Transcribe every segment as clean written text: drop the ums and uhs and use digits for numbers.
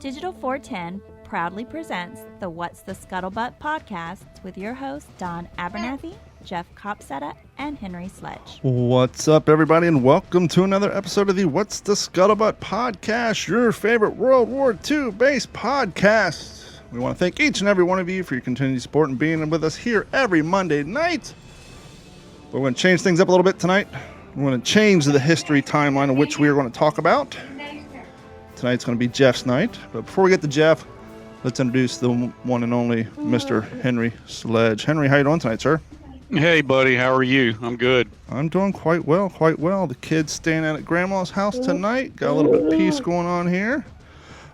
Digital 410 proudly presents the What's the Scuttlebutt podcast with your hosts Don Abernathy, Jeff Copsetta, and Henry Sledge. What's up, everybody, and welcome to another episode of the What's the Scuttlebutt podcast, your favorite World War II based podcast. We want to thank each and every one of you for your continued support and being with us here every Monday night. We're going to change things up a little bit tonight. We're going to change the history timeline of which we are going to talk about. Tonight's going to be Jeff's night. But before we get to Jeff, let's introduce the one and only Mr. Henry Sledge. Henry, how you doing tonight, sir? Hey, buddy. How are you? I'm good. I'm doing quite well, quite well. The kids staying at Grandma's house tonight. Got a little bit of peace going on here.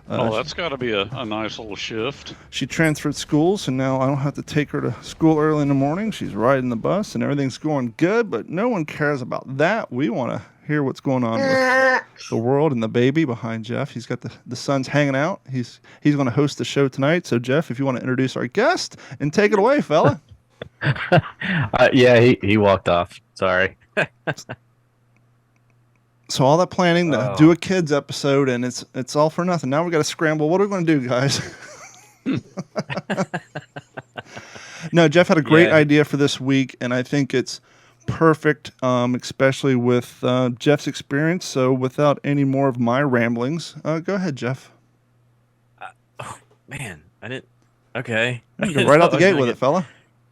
That's got to be a nice little shift. She transferred schools, and now I don't have to take her to school early in the morning. She's riding the bus, and everything's going good, but no one cares about that. We want to hear what's going on with the world and the baby behind Jeff. He's got the sons hanging out. He's going to host the show tonight. So, Jeff, if you want to introduce our guest and take it away, fella. Yeah, he walked off. Sorry. So all that planning to do a kids episode, and it's all for nothing. Now we got to scramble. What are we going to do, guys? No, Jeff had a great idea for this week, and I think it's perfect, especially with Jeff's experience. So without any more of my ramblings, go ahead, Jeff. Oh man, I didn't. Okay, Go right out the gate with it, fella.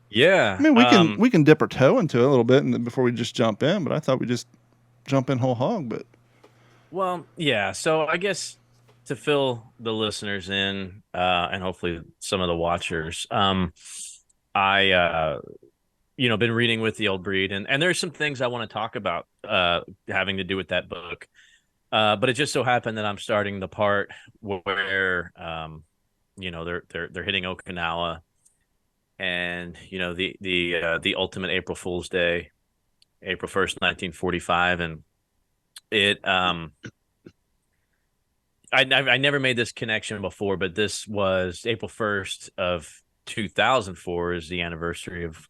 Yeah, I mean we can dip our toe into it a little bit, and before we just jump in. But I thought we just jump in whole hog. But well, yeah. So I guess to fill the listeners in, and hopefully some of the watchers, I been reading With the Old Breed, and there's some things I want to talk about having to do with that book. But it just so happened that I'm starting the part where they're hitting Okinawa, and the ultimate April Fool's Day, April 1st, 1945, and it I never made this connection before, but this was April 1st of 2004 is the anniversary of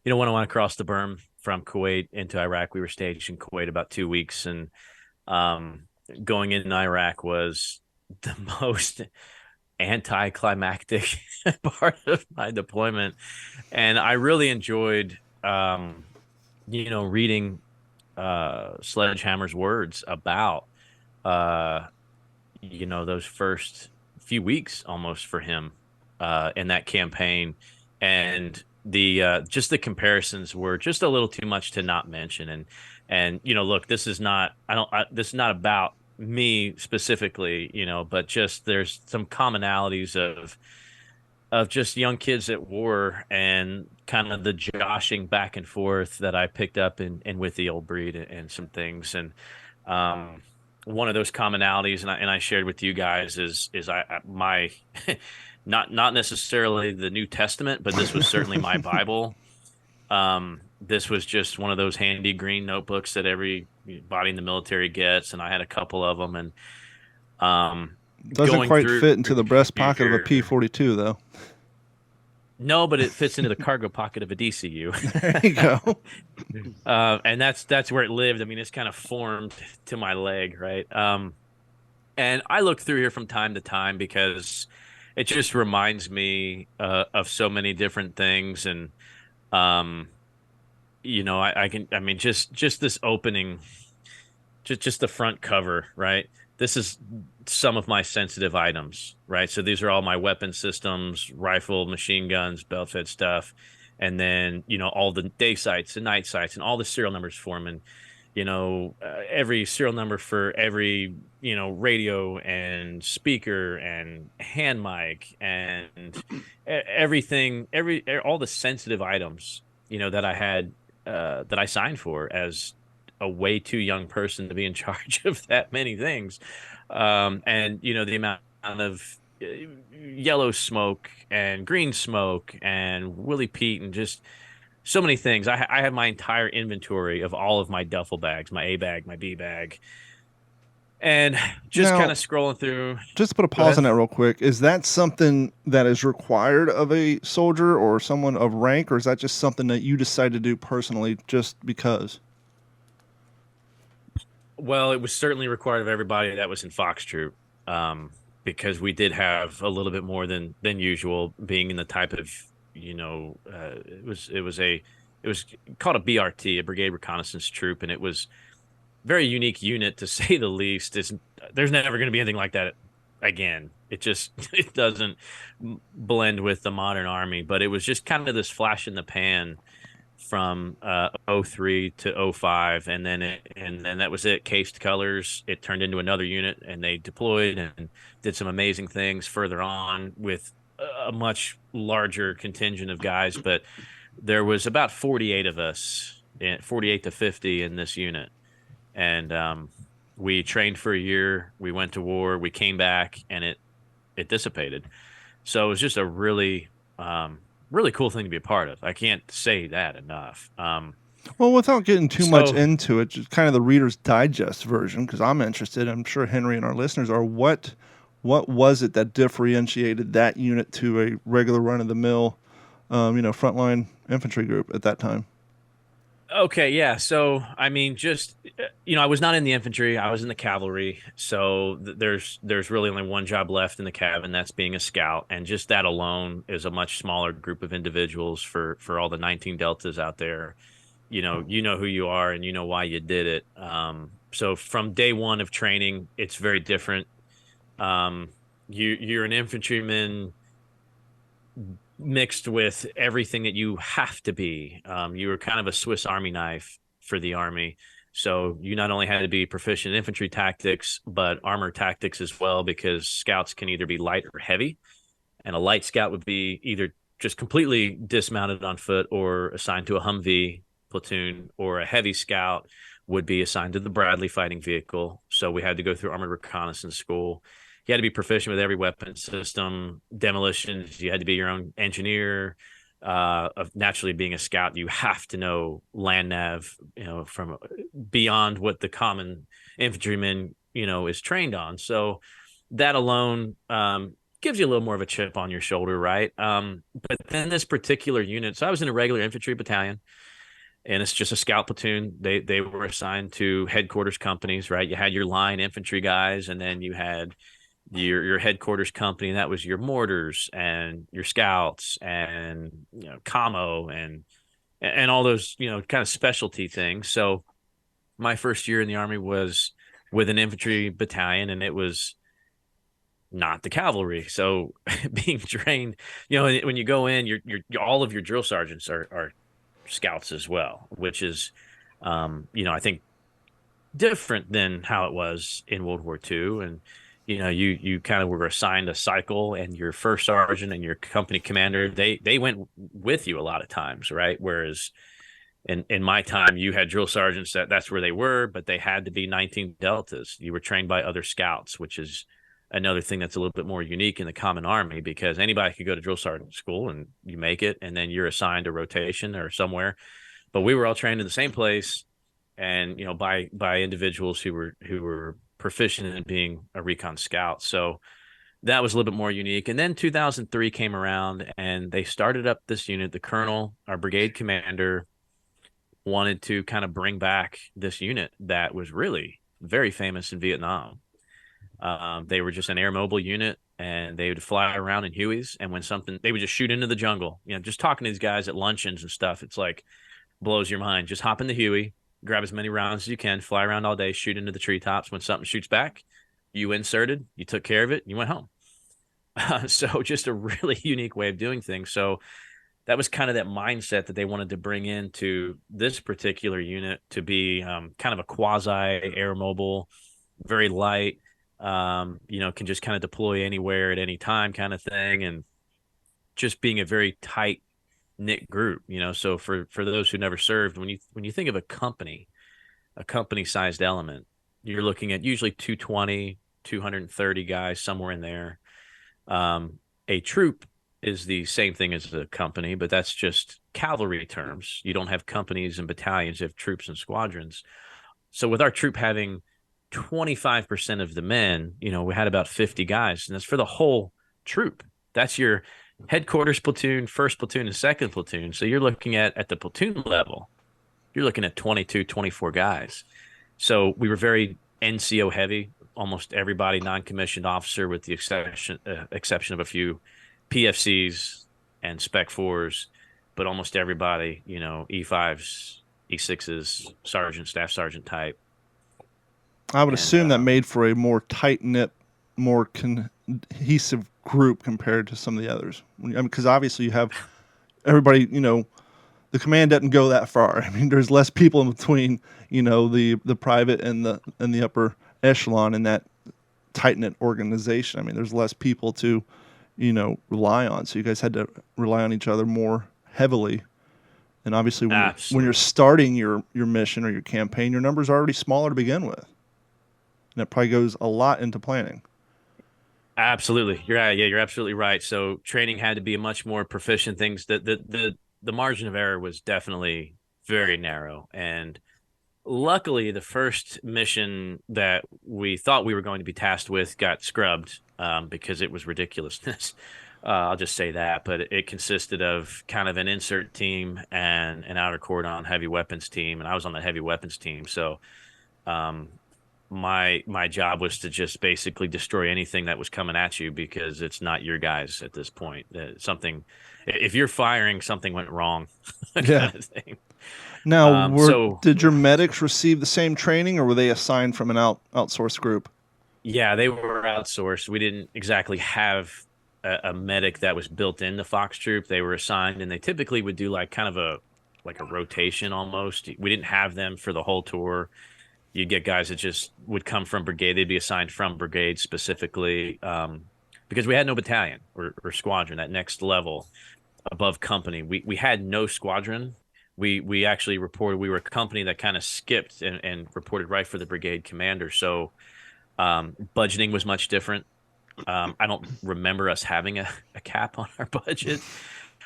when I went across the berm from Kuwait into Iraq. We were stationed in Kuwait about 2 weeks, and going in Iraq was the most anticlimactic part of my deployment. And I really enjoyed, reading Sledgehammer's words about, those first few weeks almost for him in that campaign. And just the comparisons were just a little too much to not mention. And look, this is not about me specifically, but just there's some commonalities of just young kids at war and kind of the joshing back and forth that I picked up in With the Old Breed and some things. And one of those commonalities, and I shared with you guys, is my not necessarily the New Testament, but this was certainly my Bible. This was just one of those handy green notebooks that everybody in the military gets, and I had a couple of them. And doesn't quite fit into the breast pocket of a P-42, though. No, but it fits into the cargo pocket of a DCU. There you go. And that's where it lived. I mean, it's kind of formed to my leg, right? And I look through here from time to time because it just reminds me of so many different things. And just this opening, just the front cover, right? This is some of my sensitive items, right? So these are all my weapon systems, rifle, machine guns, belt fed stuff. And then, all the day sights and night sights and all the serial numbers for them. And, every serial number for every, radio and speaker and hand mic and everything, all the sensitive items, that I had, that I signed for as a way too young person to be in charge of that many things. And the amount of yellow smoke and green smoke and Willie Pete and just so many things. I have my entire inventory of all of my duffel bags, my A bag, my B bag, and just kind of scrolling through. Just to put a pause on that real quick. Is that something that is required of a soldier or someone of rank, or is that just something that you decide to do personally just because? Well, it was certainly required of everybody that was in Fox Troop. because we did have a little bit more than usual, being in the type of, it was called a BRT, a Brigade Reconnaissance Troop, and it was very unique unit to say the least. There's never going to be anything like that again. It just it doesn't blend with the modern Army, but it was just kind of this flash in the pan from '03 to '05, and then that was it. Cased colors. It turned into another unit, and they deployed and did some amazing things further on with a much larger contingent of guys. But there was about 48 of us, 48 to 50 in this unit, and we trained for a year. We went to war. We came back, and it dissipated. So it was just a really really cool thing to be a part of. I can't say that enough. Well, without getting too much into it, just kind of the Reader's Digest version, because I'm interested, I'm sure Henry and our listeners are, what was it that differentiated that unit to a regular run-of-the-mill, frontline infantry group at that time? Okay, yeah. So, I mean, just, I was not in the infantry. I was in the cavalry. So there's really only one job left in the cav, and that's being a scout. And just that alone is a much smaller group of individuals for all the 19 Deltas out there. You know who you are, and you know why you did it. So from day one of training, it's very different. You're an infantryman mixed with everything that you have to be. You were kind of a Swiss Army knife for the Army. So you not only had to be proficient in infantry tactics, but armor tactics as well, because scouts can either be light or heavy. And a light scout would be either just completely dismounted on foot or assigned to a Humvee platoon, or a heavy scout would be assigned to the Bradley fighting vehicle. So we had to go through armored reconnaissance school. You had to be proficient with every weapon system, demolitions. You had to be your own engineer. Naturally, being a scout, you have to know land nav, from beyond what the common infantryman, is trained on. So that alone gives you a little more of a chip on your shoulder, right? But then this particular unit, so I was in a regular infantry battalion, and it's just a scout platoon. They were assigned to headquarters companies, right? You had your line infantry guys, and then you had your headquarters company, and that was your mortars and your scouts and commo and all those kind of specialty things. So my first year in the Army was with an infantry battalion, and it was not the cavalry. So being trained, when you go in, you're all of your drill sergeants are scouts as well, which is I think different than how it was in World War II. And you kind of were assigned a cycle, and your first sergeant and your company commander, they went with you a lot of times, right? Whereas in my time, you had drill sergeants that's where they were, but they had to be 19 Deltas. You were trained by other scouts, which is another thing that's a little bit more unique in the common Army, because anybody could go to drill sergeant school and you make it, and then you're assigned a rotation or somewhere. But we were all trained in the same place, and by individuals who were proficient in being a recon scout. So that was a little bit more unique. And then 2003 came around, and they started up this unit. The colonel, our brigade commander, wanted to kind of bring back this unit that was really very famous in Vietnam. They were just an air mobile unit, and they would fly around in Hueys. And when they would just shoot into the jungle. Just talking to these guys at luncheons and stuff, it's like blows your mind. Just hop in the Huey, grab as many rounds as you can, fly around all day, shoot into the treetops. When something shoots back, you inserted, you took care of it, you went home. So just a really unique way of doing things. So that was kind of that mindset that they wanted to bring into this particular unit, to be kind of a quasi air mobile, very light, can just kind of deploy anywhere at any time kind of thing. And just being a very tight knit group, so for those who never served, when you think of a company sized element, you're looking at usually 220, 230 guys, somewhere in there. A troop is the same thing as a company, but that's just cavalry terms. You don't have companies and battalions, you have troops and squadrons. So with our troop having 25% of the men, we had about 50 guys, and that's for the whole troop. That's your headquarters platoon, first platoon, and second platoon. So you're looking at the platoon level, you're looking at 22, 24 guys. So we were very NCO heavy, almost everybody non-commissioned officer, with the exception of a few PFCs and Spec 4s, but almost everybody, E5s, E6s, sergeant, staff sergeant type. I would assume that made for a more tight-knit, more cohesive group compared to some of the others. Because obviously you have everybody, the command doesn't go that far. I mean, there's less people in between, the private and the upper echelon in that tight-knit organization. I mean, there's less people to, rely on. So you guys had to rely on each other more heavily. And obviously when you're starting your mission or your campaign, your numbers are already smaller to begin with. And that probably goes a lot into planning. Absolutely. You're absolutely right. So training had to be a much more proficient things. The margin of error was definitely very narrow. And luckily, the first mission that we thought we were going to be tasked with got scrubbed because it was ridiculousness. I'll just say that. But it consisted of kind of an insert team and an outer cordon heavy weapons team. And I was on the heavy weapons team. So my job was to just basically destroy anything that was coming at you, because it's not your guys at this point. If you're firing, something went wrong. Kind of thing. Now, did your medics receive the same training, or were they assigned from an outsourced group? Yeah, they were outsourced. We didn't exactly have a medic that was built into Fox Troop. They were assigned, and they typically would do like kind of a rotation almost. We didn't have them for the whole tour. You'd get guys that just would come from brigade. They'd be assigned from brigade specifically because we had no battalion or squadron, that next level above company. We had no squadron. We actually reported we were a company that kind of skipped and reported right for the brigade commander. So budgeting was much different. I don't remember us having a cap on our budget.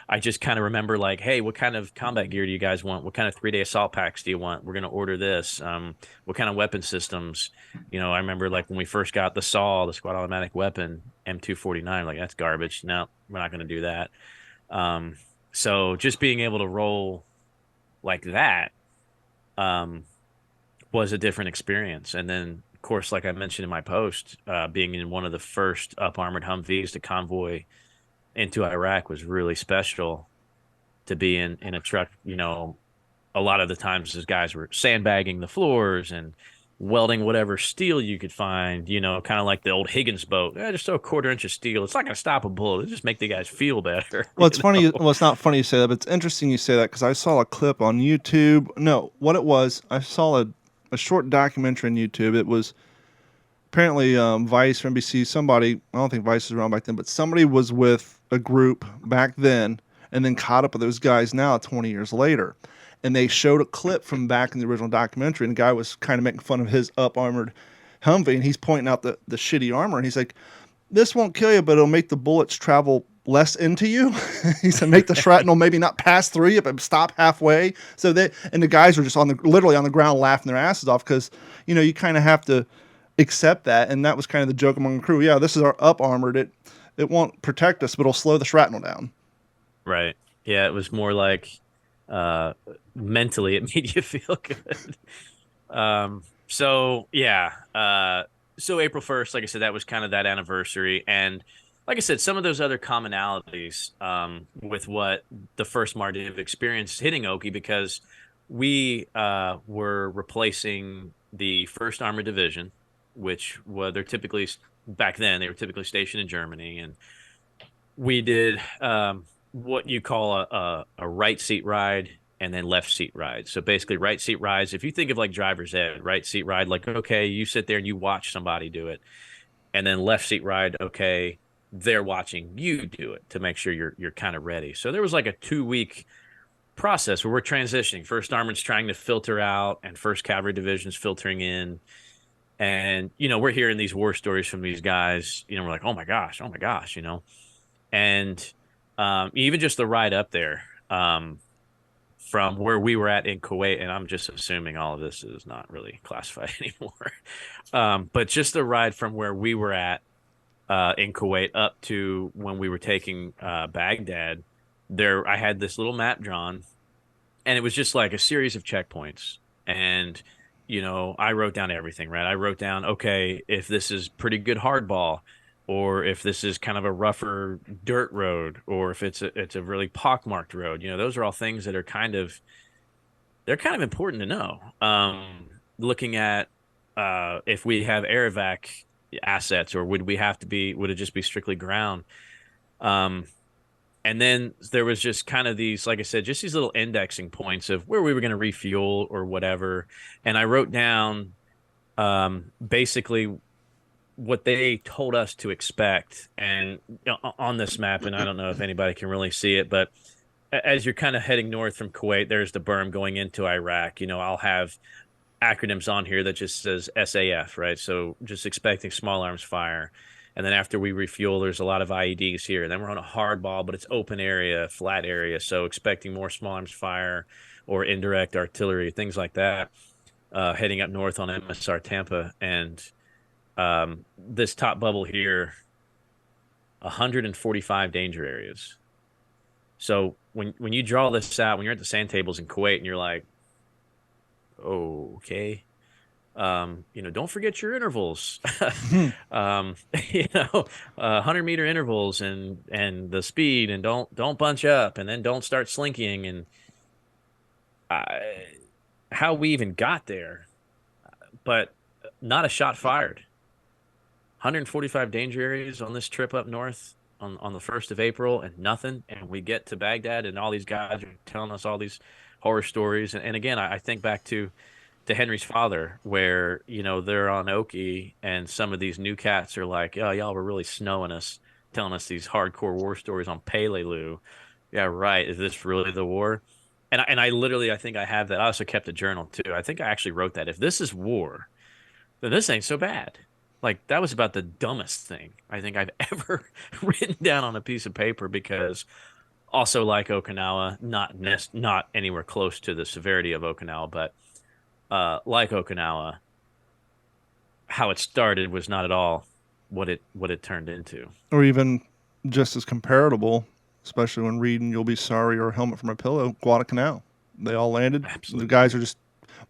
I just kind of remember like, hey, what kind of combat gear do you guys want? What kind of 3-day assault packs do you want? We're going to order this. What kind of weapon systems? I remember like when we first got the SAW, the squad automatic weapon, M249, like that's garbage. No, we're not going to do that. So just being able to roll like that was a different experience. And then, of course, like I mentioned in my post, being in one of the first up-armored Humvees to convoy into Iraq was really special. To be in a truck, a lot of the times those guys were sandbagging the floors and welding whatever steel you could find, kind of like the old Higgins boat. Just throw a 1/4 inch of steel. It's not going to stop a bullet. It'll just make the guys feel better. Well, it's funny. Well, it's not funny you say that, but it's interesting you say that, because I saw a clip on YouTube. No, what it was, I saw a short documentary on YouTube. It was apparently Vice or NBC, somebody, I don't think Vice was around back then, but somebody was with a group back then and then caught up with those guys now 20 years later. And they showed a clip from back in the original documentary, and the guy was kind of making fun of his up-armored Humvee, and he's pointing out the shitty armor, and he's like, this won't kill you, but it'll make the bullets travel less into you. He said, make the shrapnel maybe not pass through you, but stop halfway. So and the guys were just literally on the ground laughing their asses off, because, you kind of have to accept that, and that was kind of the joke among the crew. Yeah, this is our up-armored. It won't protect us, but it'll slow the shrapnel down. Right. Yeah, it was more like mentally it made you feel good. So April 1st, like I said, that was kind of that anniversary. And like I said, some of those other commonalities with what the first Mardiv experienced hitting Oki, because we were replacing the 1st Armored Division, which they're typically, back then, they were typically stationed in Germany. And we did what you call a right seat ride and then left seat ride. So basically right seat rides, if you think of like driver's ed, right seat ride, like, okay, you sit there and you watch somebody do it. And then left seat ride, okay, they're watching you do it to make sure you're kind of ready. So there was like a 2-week process where we're transitioning. 1st Armored's trying to filter out and 1st Cavalry Division's filtering in. And, we're hearing these war stories from these guys, we're like, oh my gosh, and even just the ride up there from where we were at in Kuwait, and I'm just assuming all of this is not really classified anymore, but just the ride from where we were at in Kuwait up to when we were taking Baghdad, I had this little map drawn, and it was just like a series of checkpoints. And I wrote down everything, right? I wrote down, okay, if this is pretty good hardball, or if this is kind of a rougher dirt road, or if it's a really pockmarked road. Those are all things that are they're kind of important to know. Looking at if we have air evac assets, or would it just be strictly ground? Um, and then there was just kind of these, like I said, just these little indexing points of where we were going to refuel or whatever. And I wrote down basically what they told us to expect. And on this map, and I don't know if anybody can really see it, but as you're kind of heading north from Kuwait, there's the berm going into Iraq. I'll have acronyms on here that just says SAF, right? So just expecting small arms fire. And then after we refuel, there's a lot of IEDs here. And then we're on a hard ball, but it's open area, flat area. So expecting more small arms fire or indirect artillery, things like that, heading up north on MSR Tampa. And this top bubble here, 145 danger areas. So when you draw this out, when you're at the sand tables in Kuwait and you're like, oh, okay, don't forget your intervals, 100-meter intervals and the speed, and don't bunch up, and then don't start slinking. And how we even got there, but not a shot fired. 145 danger areas on this trip up north on the 1st of April, and nothing. And we get to Baghdad, and all these guys are telling us all these horror stories. And again, I think back to Henry's father, where, they're on Oki, and some of these new cats are like, oh, y'all were really snowing us, telling us these hardcore war stories on Peleliu. Yeah, right. Is this really the war? And I literally, I think I have that. I also kept a journal too. I think I actually wrote that. If this is war, then this ain't so bad. Like, that was about the dumbest thing I think I've ever written down on a piece of paper, because also, like Okinawa, not anywhere close to the severity of Okinawa, but like Okinawa, how it started was not at all what it turned into. Or even just as comparable, especially when reading "You'll Be Sorry" or "Helmet from a Pillow," Guadalcanal. They all landed. Absolutely. The guys are just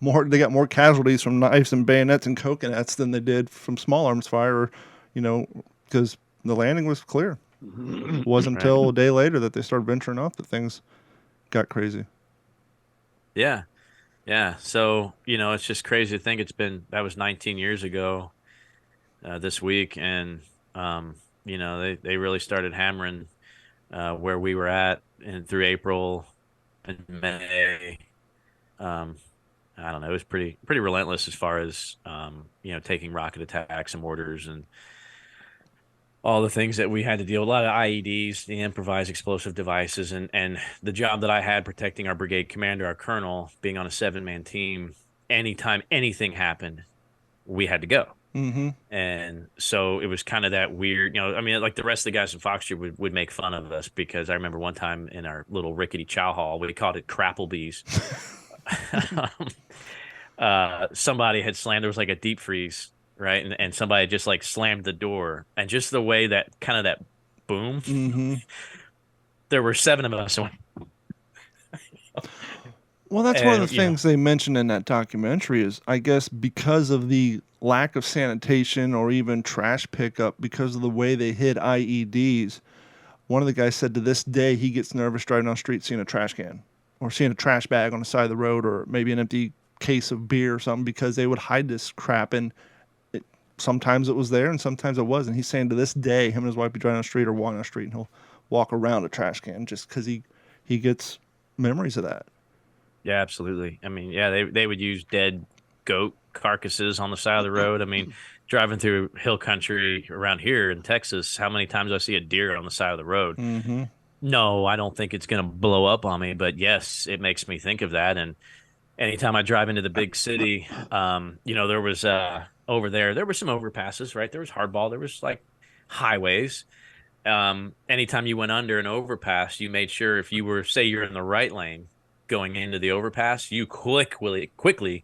they got more casualties from knives and bayonets and coconuts than they did from small arms fire, because the landing was clear. It wasn't until a day later that they started venturing off that things got crazy. Yeah. So, it's just crazy to think that was 19 years ago this week. And, they really started hammering where we were at and through April and May. I don't know. It was pretty relentless as far as, taking rocket attacks and mortars and all the things that we had to deal with. A lot of IEDs, the improvised explosive devices, and the job that I had protecting our brigade commander, our colonel, being on a 7-man team. Anytime anything happened, we had to go. Mm-hmm. And so it was kind of that weird, like the rest of the guys in Fox Street would make fun of us, because I remember one time in our little rickety chow hall, we called it Crapplebees. Somebody had slammed, there was like a deep freeze, right? And somebody just like slammed the door, and just the way that kind of that boom, mm-hmm. There were 7 of us. Well, that's one of the things they mentioned in that documentary is, I guess, because of the lack of sanitation or even trash pickup, because of the way they hid IEDs, one of the guys said to this day he gets nervous driving down the street seeing a trash can or seeing a trash bag on the side of the road, or maybe an empty case of beer or something, because they would hide this crap, and sometimes it was there and sometimes it wasn't. He's saying to this day, him and his wife be driving down the street or walking down the street, and he'll walk around a trash can just because he gets memories of that. Yeah, absolutely. I mean, yeah, they would use dead goat carcasses on the side of the road. I mean, driving through hill country around here in Texas, how many times do I see a deer on the side of the road? Mm-hmm. No, I don't think it's going to blow up on me, but yes, it makes me think of that. And anytime I drive into the big city, there was over there were some overpasses, right? There was hardball, there was like highways. Anytime you went under an overpass, you made sure, if you were, say you're in the right lane going into the overpass, you quickly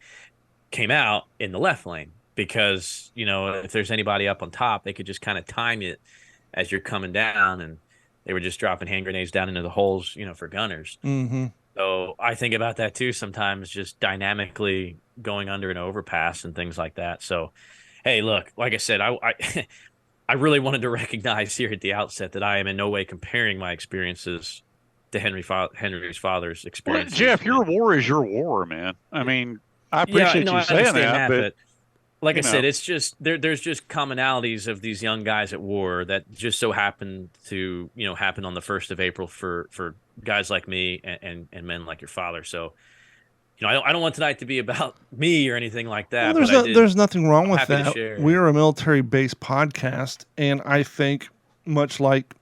came out in the left lane, because, if there's anybody up on top, they could just kind of time it as you're coming down, and they were just dropping hand grenades down into the holes, for gunners. Mm-hmm. So I think about that too sometimes, just dynamically going under an overpass and things like that. So, hey, look, like I said, I really wanted to recognize here at the outset that I am in no way comparing my experiences to Henry's father's Well, experiences. Jeff, your war is your war, man. I mean, I Yeah, appreciate no, you I saying understand that, but like I you said, know, it's just there's just commonalities of these young guys at war that just so happen to, happen on the 1st of April for guys like me and men like your father. So, I don't want tonight to be about me or anything like Well, that, but I did. there's nothing wrong I'm with happy to that. share. We're a military-based podcast, and I think much like,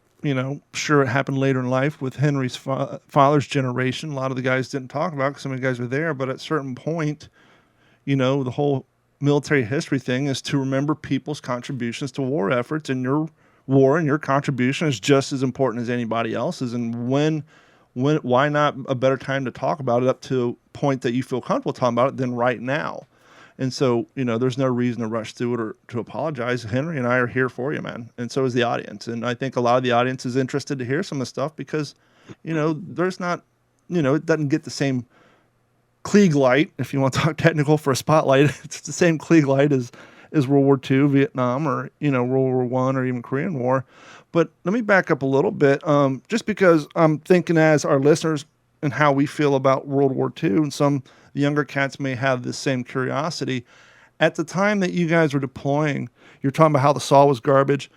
sure it happened later in life with Henry's father's generation. A lot of the guys didn't talk about it because some of the guys were there, but at a certain point, the whole military history thing is to remember people's contributions to war efforts, and your war and your contribution is just as important as anybody else's. And why not a better time to talk about it up to a point that you feel comfortable talking about it than right now? And so, there's no reason to rush through it or to apologize. Henry and I are here for you, man. And so is the audience. And I think a lot of the audience is interested to hear some of the stuff because, there's not, it doesn't get the same Klieg light, if you want to talk technical for a spotlight. It's the same Klieg light as World War II, Vietnam, or, World War I, or even Korean War. But let me back up a little bit, just because I'm thinking as our listeners and how we feel about World War II, and some younger cats may have this same curiosity. At the time that you guys were deploying, you're talking about how the SAW was garbage.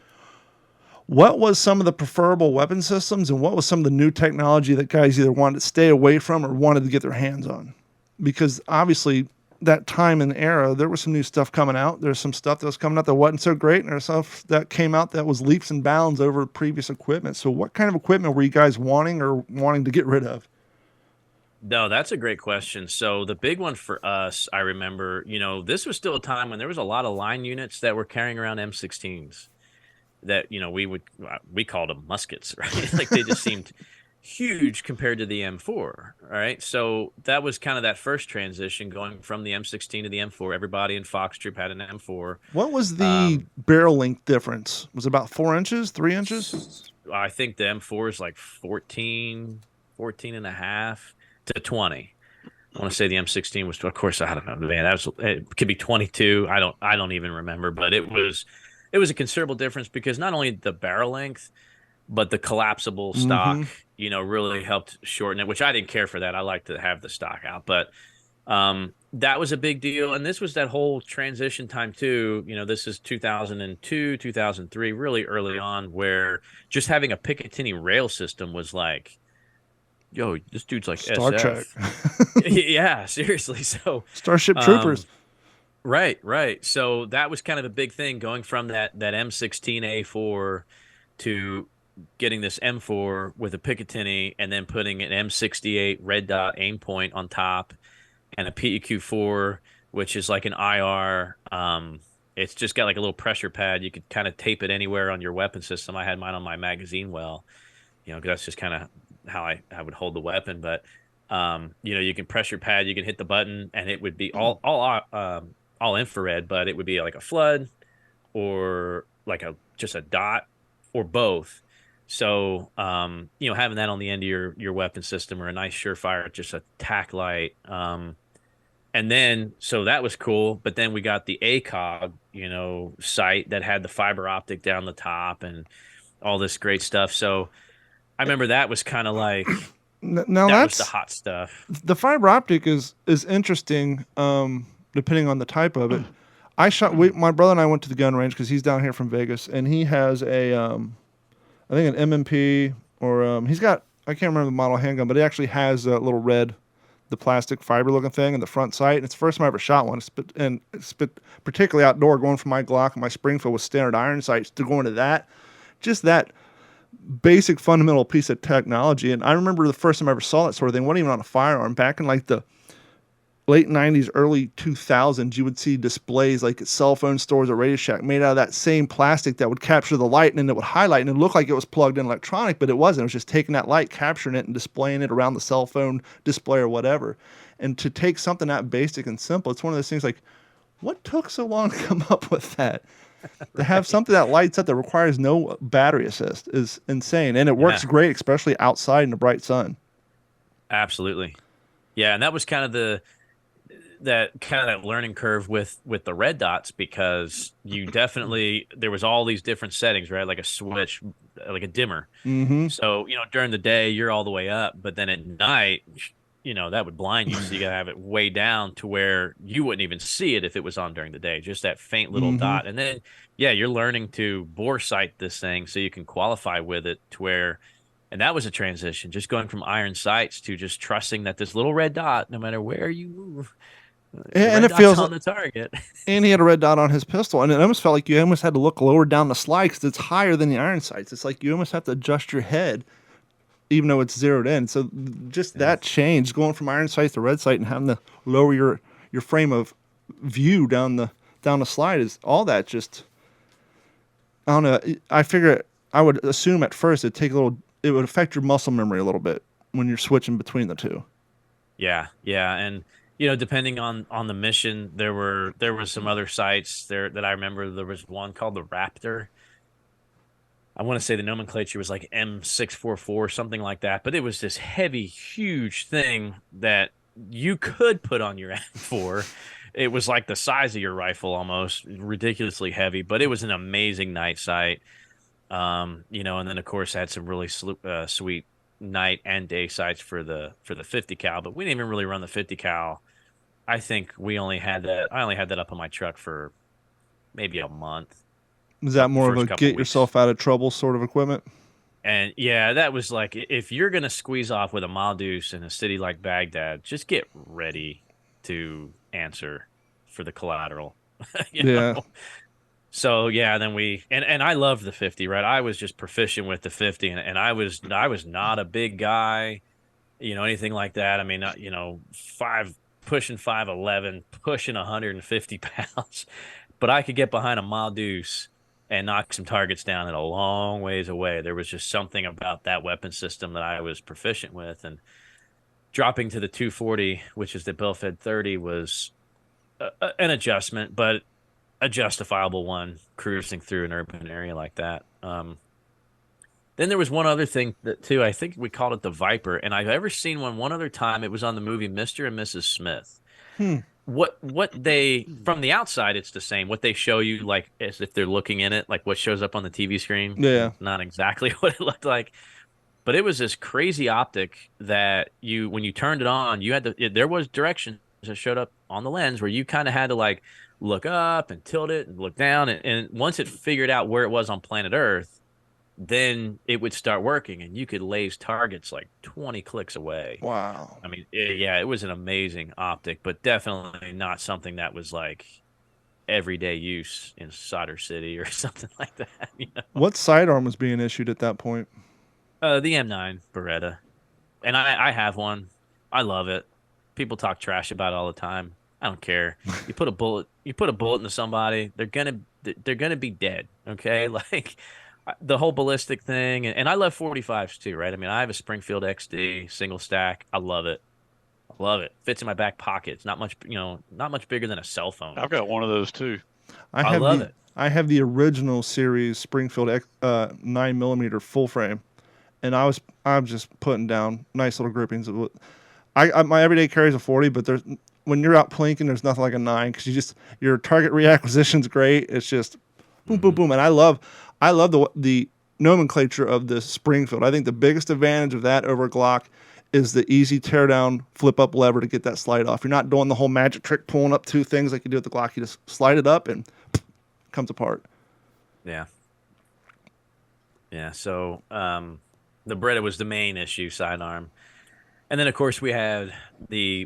What was some of the preferable weapon systems, and what was some of the new technology that guys either wanted to stay away from or wanted to get their hands on? Because obviously that time and era, there was some new stuff coming out. There's some stuff that was coming out that wasn't so great, and there's stuff that came out that was leaps and bounds over previous equipment. So what kind of equipment were you guys wanting to get rid of? No, that's a great question. So the big one for us, I remember, this was still a time when there was a lot of line units that were carrying around M16s that, we called them muskets, right? Like they just seemed huge compared to the M4. All right. So that was kind of that first transition going from the M16 to the M4. Everybody in Fox Troop had an M4. What was the barrel length difference? Was it about 4 inches, 3 inches? I think the M4 is like 14 and a half to 20. I want to say the M16 was, of course, I don't know, man, it could be 22. I don't even remember, but it was a considerable difference because not only the barrel length, but the collapsible stock, really helped shorten it, which I didn't care for that. I like to have the stock out, but that was a big deal. And this was that whole transition time too. This is 2002, 2003, really early on, where just having a Picatinny rail system was like, yo, this dude's like Star SF. Trek. Yeah, seriously. So Starship Troopers. Right. So that was kind of a big thing going from that M16A4 to getting this M4 with a Picatinny and then putting an M68 red dot aim point on top and a PEQ4, which is like an IR. It's just got like a little pressure pad. You could kind of tape it anywhere on your weapon system. I had mine on my magazine well, because that's just kind of how I would hold the weapon. But you can pressure pad, you can hit the button, and it would be all infrared, but it would be like a flood or like just a dot or both. So having that on the end of your weapon system, or a nice surefire, just a tack light. And then, so that was cool. But then we got the ACOG, sight that had the fiber optic down the top and all this great stuff. So I remember that was kind of like, now that that's was the hot stuff. The fiber optic is interesting, depending on the type of it. My brother and I went to the gun range because he's down here from Vegas, and he has I think an MMP, or he's got, I can't remember the model handgun, but it actually has a little red, the plastic fiber looking thing in the front sight. And it's the first time I ever shot one. It's particularly outdoor, going from my Glock and my Springfield with standard iron sights to going to that. Just that basic fundamental piece of technology. And I remember the first time I ever saw that sort of thing, wasn't even on a firearm. Back in like the late 90s, early 2000s, you would see displays like at cell phone stores or Radio Shack made out of that same plastic that would capture the light, and then it would highlight, and it looked like it was plugged in electronic, but it wasn't. It was just taking that light, capturing it, and displaying it around the cell phone display or whatever. And to take something that basic and simple, it's one of those things like, what took so long to come up with that? To have something that lights up that requires no battery assist is insane. And it works great, especially outside in the bright sun. Absolutely. Yeah, and that was kind of the that kind of learning curve with the red dots, because you definitely, there was all these different settings, right? Like a switch, like a dimmer. Mm-hmm. So, during the day you're all the way up, but then at night, that would blind you. So you got to have it way down to where you wouldn't even see it if it was on during the day, just that faint little Mm-hmm. dot. And then, yeah, you're learning to bore sight this thing so you can qualify with it to where, and that was a transition, just going from iron sights to just trusting that this little red dot, no matter where you move, the And red it dot's feels on the target. and he had a red dot on his pistol, and it almost felt like you almost had to look lower down the slide because it's higher than the iron sights. It's like you almost have to adjust your head, even though it's zeroed in. So just that change, going from iron sights to red sight, and having to lower your frame of view down the slide, is all that. Just, I don't know. I figure I would assume at first it would affect your muscle memory a little bit when you're switching between the two. Yeah, yeah, and depending on the mission, there were some other sites there that I remember. There was one called the Raptor. I want to say the nomenclature was like M644, something like that, but it was this heavy, huge thing that you could put on your M4. It was like the size of your rifle, almost ridiculously heavy, but it was an amazing night sight. And then of course I had some really sweet night and day sights for the 50 cal, but we didn't even really run the 50 cal. I think I only had that up on my truck for maybe a month. Is that more of First a couple get weeks. yourself out of trouble sort of equipment? And yeah, that was like, if you're gonna squeeze off with a Maldus in a city like Baghdad, just get ready to answer for the collateral. you Yeah. know? So yeah, then and I loved the 50, right? I was just proficient with the 50, and I was not a big guy, anything like that. I mean, pushing 5'11", pushing 150 pounds, but I could get behind a Maldus and knock some targets down at a long ways away. There was just something about that weapon system that I was proficient with, and dropping to the 240, which is the Bill-Fed 30, was an adjustment, but a justifiable one, cruising through an urban area like that. Then there was one other thing that too, I think we called it the Viper, and I've ever seen one other time. It was on the movie Mr. and Mrs. Smith. What they, from the outside, it's the same. What they show you, like, as if they're looking in it, like what shows up on the TV screen. Yeah. Not exactly what it looked like, but it was this crazy optic that when you turned it on, there was directions that showed up on the lens where you kind of had to like look up and tilt it and look down. And once it figured out where it was on planet Earth, then it would start working, and you could laze targets like 20 clicks away. Wow. I mean, it was an amazing optic, but definitely not something that was like everyday use in Solder City or something like that. What sidearm was being issued at that point? The M9 Beretta, and I have one. I love it. People talk trash about it all the time. I don't care. You put a bullet into somebody, they're gonna be dead. Okay, like the whole ballistic thing, and I love 45s too, right? I mean, I have a Springfield XD single stack. I love it. Fits in my back pocket. It's not much bigger than a cell phone. I've got one of those too. I love it. I have the original series Springfield 9mm full frame, and I'm just putting down nice little grippings. My everyday carry is a 40, but when you're out plinking, there's nothing like a 9 because your target reacquisition's great. It's just boom, boom, boom, and I love the nomenclature of the Springfield. I think the biggest advantage of that over Glock is the easy teardown flip up lever to get that slide off. You're not doing the whole magic trick pulling up two things like you do with the Glock. You just slide it up and it comes apart. Yeah. So the Beretta was the main issue, sidearm. And then, of course, we had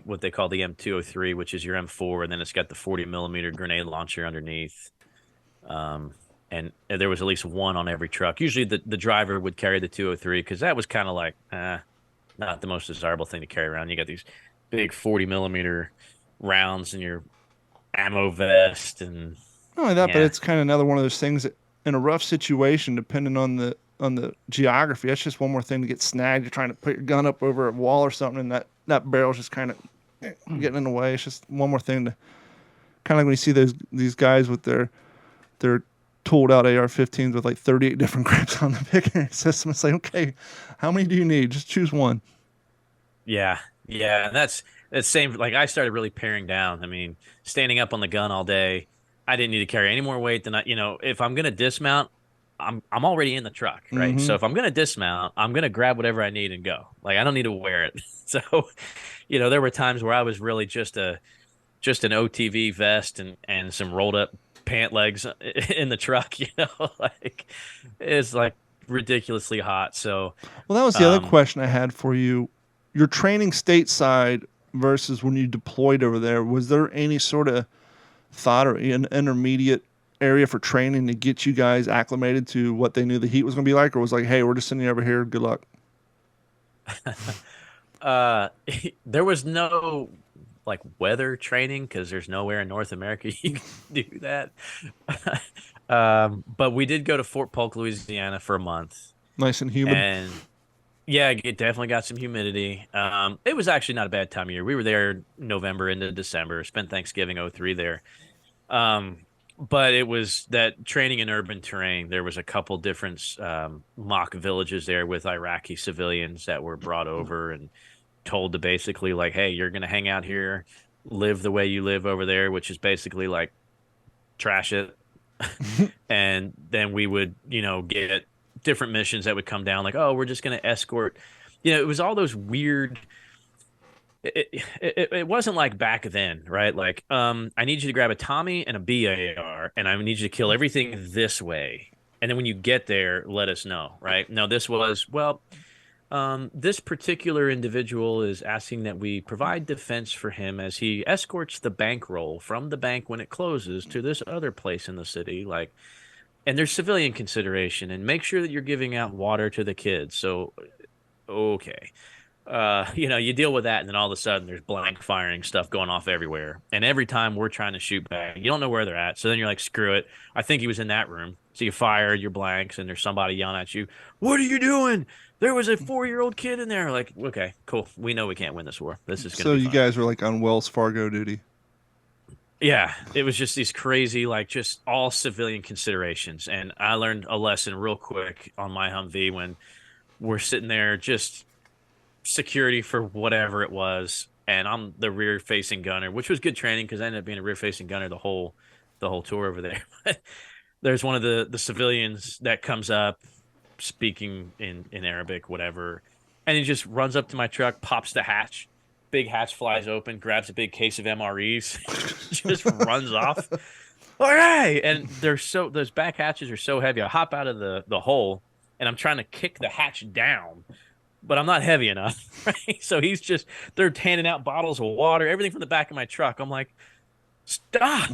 what they call the M203, which is your M4, and then it's got the 40mm grenade launcher underneath. And there was at least one on every truck. Usually the driver would carry the 203 because that was kind of like not the most desirable thing to carry around. You got these big 40mm rounds in your ammo vest, and not only that, but it's kind of another one of those things that in a rough situation, depending on the geography, that's just one more thing to get snagged. You're trying to put your gun up over a wall or something, and that barrel's just kind of getting in the way. It's just one more thing to kind of like when you see these guys with their tooled out AR-15s with like 38 different grips on the picking system. It's like, okay, how many do you need? Just choose one. Yeah, yeah, and that's same. Like I started really paring down. I mean, standing up on the gun all day, I didn't need to carry any more weight than if I'm gonna dismount, I'm already in the truck, right? Mm-hmm. So if I'm gonna dismount, I'm gonna grab whatever I need and go. Like I don't need to wear it. So, there were times where I was really just an OTV vest and some rolled up pant legs in the truck. Like it's like ridiculously hot. So, Well, that was the other um, question I had for you. Your training stateside versus when you deployed over there, was there any sort of thought or an intermediate area for training to get you guys acclimated to what they knew the heat was going to be like, or was like, hey, we're just sending you over here, good luck? uh, there was no like weather training because there's nowhere in North America you can do that. But we did go to Fort Polk, Louisiana for a month, Nice and humid. and yeah, it definitely got some humidity. It was actually not a bad time of year. We were there November into December, spent Thanksgiving '03 there. But it was that training in urban terrain. There was a couple different mock villages there with Iraqi civilians that were brought over and told to basically like, hey, you're going to hang out here, live the way you live over there, which is basically like trash it. And then we would, get different missions that would come down like, oh, we're just going to escort. It was all those weird. It wasn't like back then, right? Like, I need you to grab a Tommy and a BAR, and I need you to kill everything this way. And then when you get there, let us know, right? No, this was, well, this particular individual is asking that we provide defense for him as he escorts the bankroll from the bank when it closes to this other place in the city. Like, and there's civilian consideration, and make sure that you're giving out water to the kids. So, okay. You deal with that, and then all of a sudden there's blank firing stuff going off everywhere. And every time we're trying to shoot back, you don't know where they're at. So then you're like, screw it. I think he was in that room. So you fire your blanks, and there's somebody yelling at you, what are you doing? There was a 4-year-old kid in there. Like, okay, cool. We know we can't win this war. This is going to So be you fun. guys were like on Wells Fargo duty. Yeah, it was just these crazy, like just all civilian considerations. And I learned a lesson real quick on my Humvee when we're sitting there just security for whatever it was, and I'm the rear facing gunner, which was good training because I ended up being a rear facing gunner the whole tour over there. There's one of the civilians that comes up speaking in Arabic, whatever, and he just runs up to my truck, pops the hatch, big hatch flies open, grabs a big case of MREs, just runs off. All right, and those back hatches are so heavy. I hop out of the hole, and I'm trying to kick the hatch down, but I'm not heavy enough, right? So they're handing out bottles of water, everything from the back of my truck. I'm like, stop.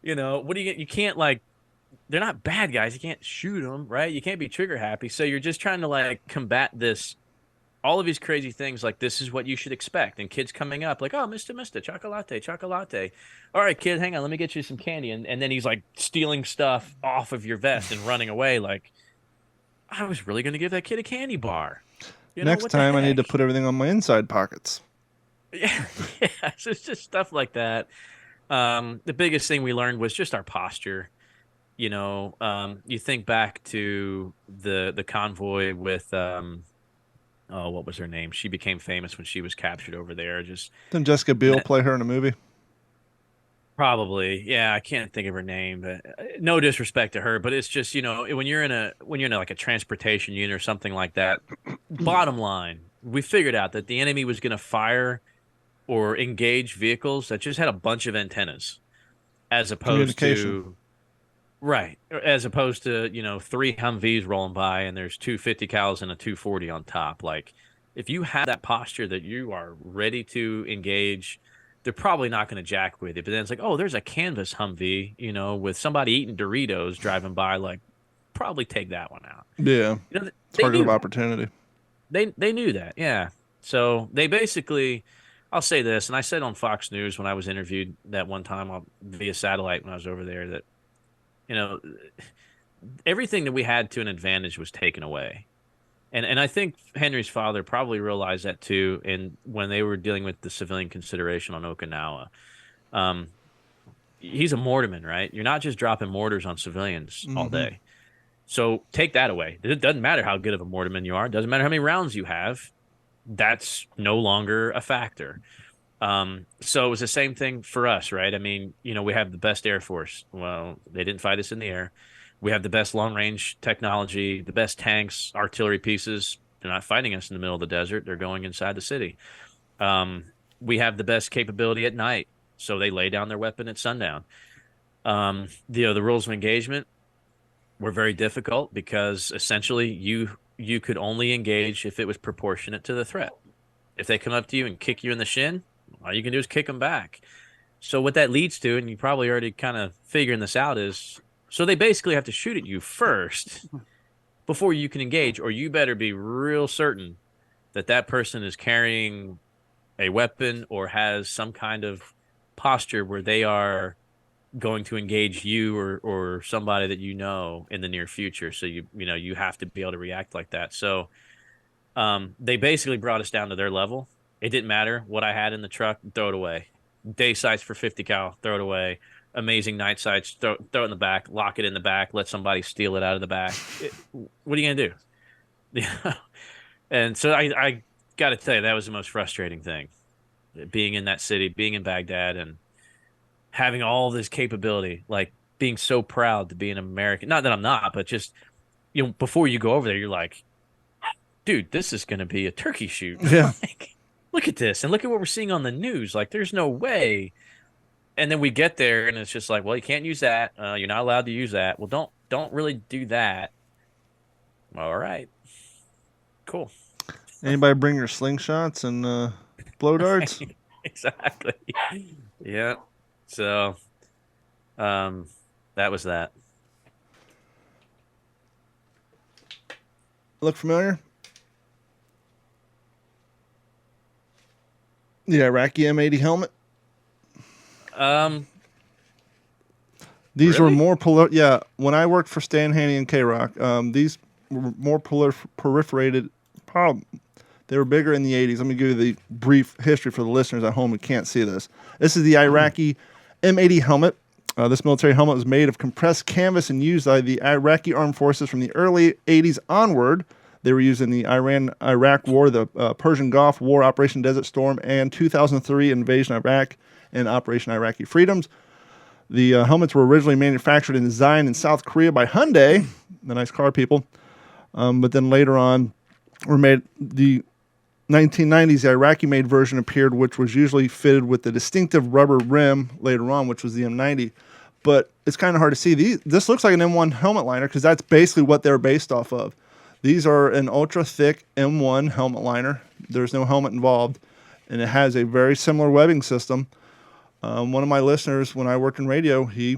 What do you can't like, they're not bad guys. You can't shoot them, right? You can't be trigger happy. So you're just trying to like combat all of these crazy things. Like, this is what you should expect. And kids coming up like, oh, Mr. Chocolate. All right, kid, hang on. Let me get you some candy. And then he's like stealing stuff off of your vest and running away. Like, I was really going to give that kid a candy bar. Next what the time I need to heck? put everything on my inside pockets. Yeah, yeah. So it's just stuff like that. The biggest thing we learned was just our posture. You think back to the convoy with oh, what was her name? She became famous when she was captured over there. Just Didn't Jessica Biel play her in a movie? probably, yeah. I can't think of her name, but no disrespect to her, but it's just when you're in like a transportation unit or something like that. Bottom line, we figured out that the enemy was going to fire or engage vehicles that just had a bunch of antennas, as opposed to right, as opposed to 3 Humvees rolling by and there's 250 cals and a 240 on top. Like, if you have that posture that you are ready to engage, they're probably not going to jack with you. But then it's like, oh, there's a canvas Humvee, with somebody eating Doritos driving by. Like, probably take that one out. Yeah, target of opportunity. They knew that, yeah. So they basically, I'll say this, and I said on Fox News when I was interviewed that one time via satellite when I was over there that, everything that we had to an advantage was taken away. And I think Henry's father probably realized that too. And when they were dealing with the civilian consideration on Okinawa, he's a mortarman, right? You're not just dropping mortars on civilians all day. So take that away. It doesn't matter how good of a mortarman you are. It doesn't matter how many rounds you have. that's no longer a factor. So it was the same thing for us, right? I mean, we have the best Air Force. Well, they didn't fight us in the air. We have the best long range technology, the best tanks, artillery pieces. They're not fighting us in the middle of the desert. They're going inside the city. Um, we have the best capability at night. So they lay down their weapon at sundown. The rules of engagement were very difficult because essentially you could only engage if it was proportionate to the threat. If they come up to you and kick you in the shin, all you can do is kick them back. So what that leads to, and you probably already kind of figuring this out, is so they basically have to shoot at you first before you can engage, or you better be real certain that that person is carrying a weapon or has some kind of posture where they are going to engage you or somebody that in the near future. So you have to be able to react like that. So they basically brought us down to their level. It didn't matter what I had in the truck, throw it away. Day sights for 50 cal, throw it away. Amazing night sights, throw it in the back, lock it in the back, let somebody steal it out of the back. What are you gonna do? Yeah. And so I got to tell you, that was the most frustrating thing, being in that city, being in Baghdad, and having all this capability, like being so proud to be an American. Not that I'm not, but just before you go over there, you're like, dude, this is going to be a turkey shoot. Yeah. Like, look at this, and look at what we're seeing on the news. Like, there's no way. And then we get there, and it's just like, well, you can't use that. You're not allowed to use that. Well, don't really do that. All right, cool. Anybody bring your slingshots and blow darts? Exactly. Yeah. So, that was that. Look familiar? The Iraqi M80 helmet. These Really? were more yeah, when I worked for Stan Haney and K-Rock, these were more proliferated. They were bigger in the 80s. Let me give you the brief history for the listeners at home who can't see this. This is the Iraqi M80 helmet. This military helmet was made of compressed canvas and used by the Iraqi armed forces from the early 80s onward. They were used in the Iran-Iraq War, the Persian Gulf War, Operation Desert Storm, and 2003 invasion of Iraq and Operation Iraqi Freedoms. The helmets were originally manufactured and designed in South Korea by Hyundai, the nice car people, but then later on were made. The 1990s, the Iraqi-made version appeared, which was usually fitted with the distinctive rubber rim later on, which was the M90. But it's kind of hard to see. This looks like an M1 helmet liner because that's basically what they're based off of. These are an ultra-thick M1 helmet liner. There's no helmet involved, and it has a very similar webbing system. One of my listeners, when I worked in radio, he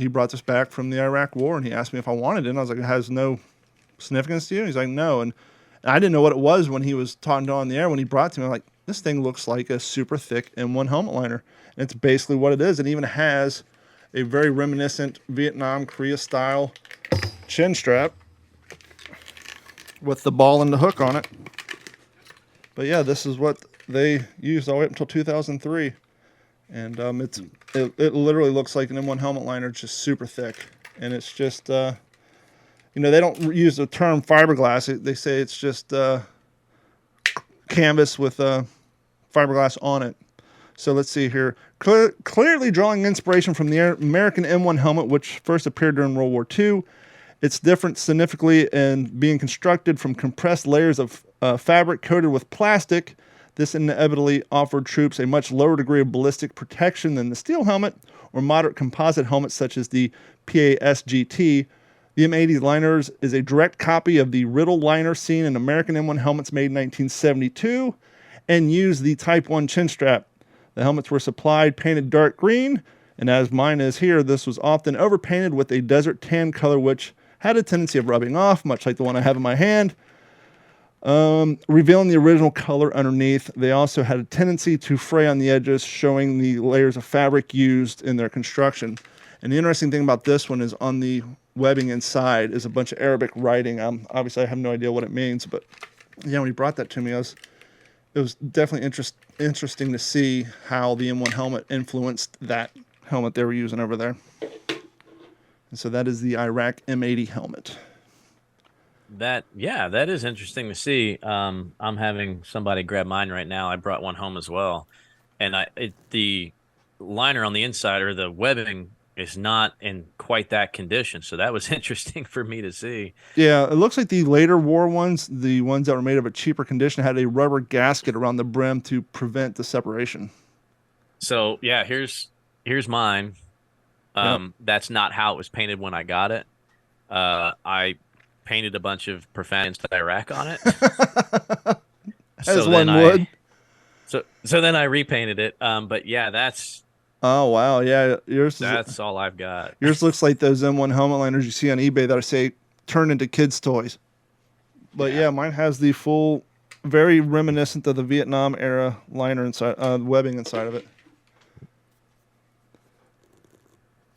brought this back from the Iraq War, and he asked me if I wanted it. And I was like, it has no significance to you? And he's like, no. And I didn't know what it was when he was talking on the air. When he brought it to me, I'm like, this thing looks like a super thick M1 helmet liner. And it's basically what it is. It even has a very reminiscent Vietnam, Korea-style chin strap with the ball and the hook on it. But yeah, this is what they used all the way up until 2003. And it literally looks like an M1 helmet liner, just super thick. And it's just, they don't use the term fiberglass. They say it's just canvas with fiberglass on it. So let's see here. Clearly drawing inspiration from the American M1 helmet, which first appeared during World War II. It's different significantly in being constructed from compressed layers of fabric coated with plastic. This inevitably offered troops a much lower degree of ballistic protection than the steel helmet or moderate composite helmets such as the PASGT. The M80 liners is a direct copy of the Riddle liner seen in American M1 helmets made in 1972 and used the Type 1 chin strap. The helmets were supplied painted dark green, and as mine is here, this was often overpainted with a desert tan color which had a tendency of rubbing off, much like the one I have in my hand. Revealing the original color underneath. They also had a tendency to fray on the edges, showing the layers of fabric used in their construction. And the interesting thing about this one is on the webbing inside is a bunch of Arabic writing. Obviously, I have no idea what it means, but yeah, when he brought that to me, it was definitely interesting to see how the M1 helmet influenced that helmet they were using over there. And so that is the Iraq M80 helmet. That is interesting to see. I'm having somebody grab mine right now. I brought one home as well, and the liner on the inside or the webbing is not in quite that condition. So that was interesting for me to see. Yeah, it looks like the later war ones, the ones that were made of a cheaper condition, had a rubber gasket around the brim to prevent the separation. So yeah, here's mine. Yep. That's not how it was painted when I got it. I painted a bunch of profanity anti-Iraq on it. As So then one would. so then I repainted it. But yeah, Oh wow, yeah, that's all I've got. yours looks like those M1 helmet liners you see on eBay that I say turn into kids' toys. But yeah, mine has the full, very reminiscent of the Vietnam era liner inside, webbing inside of it.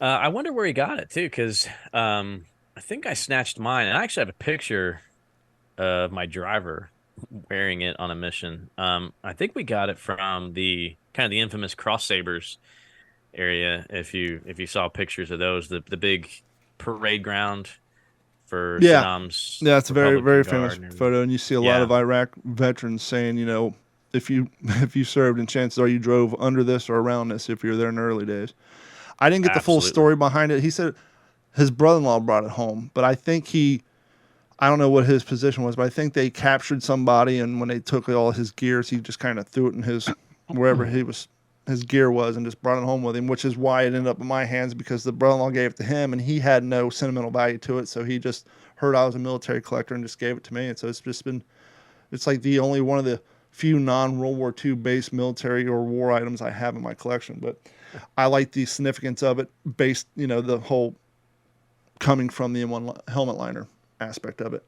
I wonder where he got it too, because I think I snatched mine, and I actually have a picture of my driver wearing it on a mission. I think we got it from the kind of the infamous Cross Sabers area. If you saw pictures of those, the big parade ground for Yeah, Saddam's yeah, it's a very very Republican famous Guard and photo, and you see a lot yeah, of Iraq veterans saying, if you if you served, and chances are you drove under this or around this if you're there in the early days. I didn't get the full absolutely. story behind it. He said his brother-in-law brought it home, but I don't know what his position was, but I think they captured somebody, and when they took all his gears, he just kind of threw it in wherever his gear was, and just brought it home with him, which is why it ended up in my hands, because the brother-in-law gave it to him, and he had no sentimental value to it, so he just heard I was a military collector and just gave it to me, and so it's like the only one of the few non-World War II based military or war items I have in my collection, but I like the significance of it based, the whole coming from the M1 helmet liner aspect of it.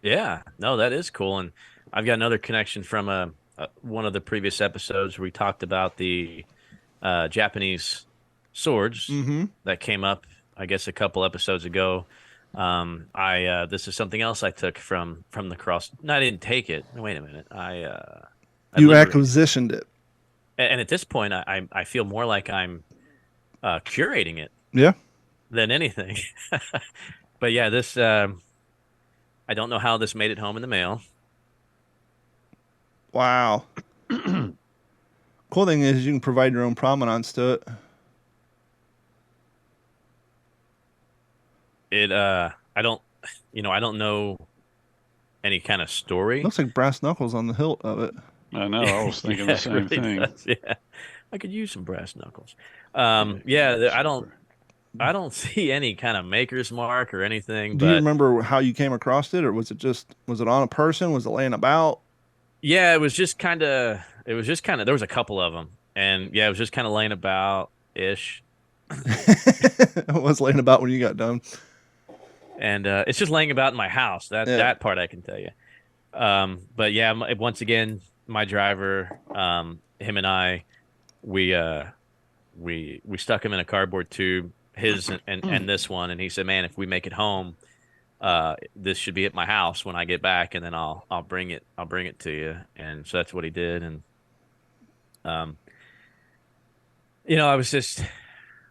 Yeah, no, that is cool. And I've got another connection from one of the previous episodes where we talked about the Japanese swords Mm-hmm. that came up, I guess, a couple episodes ago. I this is something else I took from the cross. No, I didn't take it. Wait a minute. I You liberated it. acquisitioned it. And at this point, I feel more like I'm curating it Yeah. than anything. But yeah, this I don't know how this made it home in the mail. Wow. Cool thing is you can provide your own provenance to it. I don't I don't know any kind of story. Looks like brass knuckles on the hilt of it. I know. I was thinking the It same really thing. does. Yeah, I could use some brass knuckles. Yeah, I don't see any kind of maker's mark or anything, Do you but remember how you came across it, or was it on a person? Was it laying about? yeah, it was just kind of there was a couple of them, and yeah, it was just kind of laying about ish, It was laying about when you got done. and it's just laying about in my house. Yeah. That part I can tell you. But yeah, once again, my driver, him and I, we we stuck him in a cardboard tube, his and this one, and he said, "Man, if we make it home, this should be at my house when I get back, and then I'll bring it to you." And so that's what he did. And um, I was just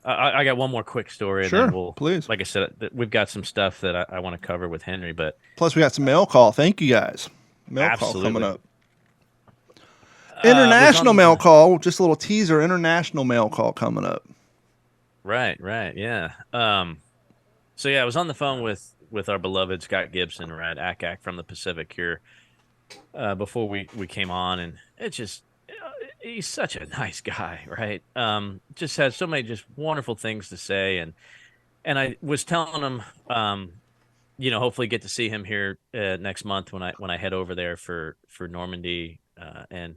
I got one more quick story, and Sure, then we'll, please. like I said, we've got some stuff that I want to cover with Henry, but Plus, we got some mail call. Thank you guys. Mail call absolutely. coming up. Was International on mail call. Just a little teaser. International mail call coming up. right, yeah. So yeah, I was on the phone with our beloved Scott Gibson, right, ACAC from the Pacific here, before we came on, and it's just he's such a nice guy, right? Just has so many just wonderful things to say, and I was telling him, hopefully get to see him here next month when I head over there for Normandy, and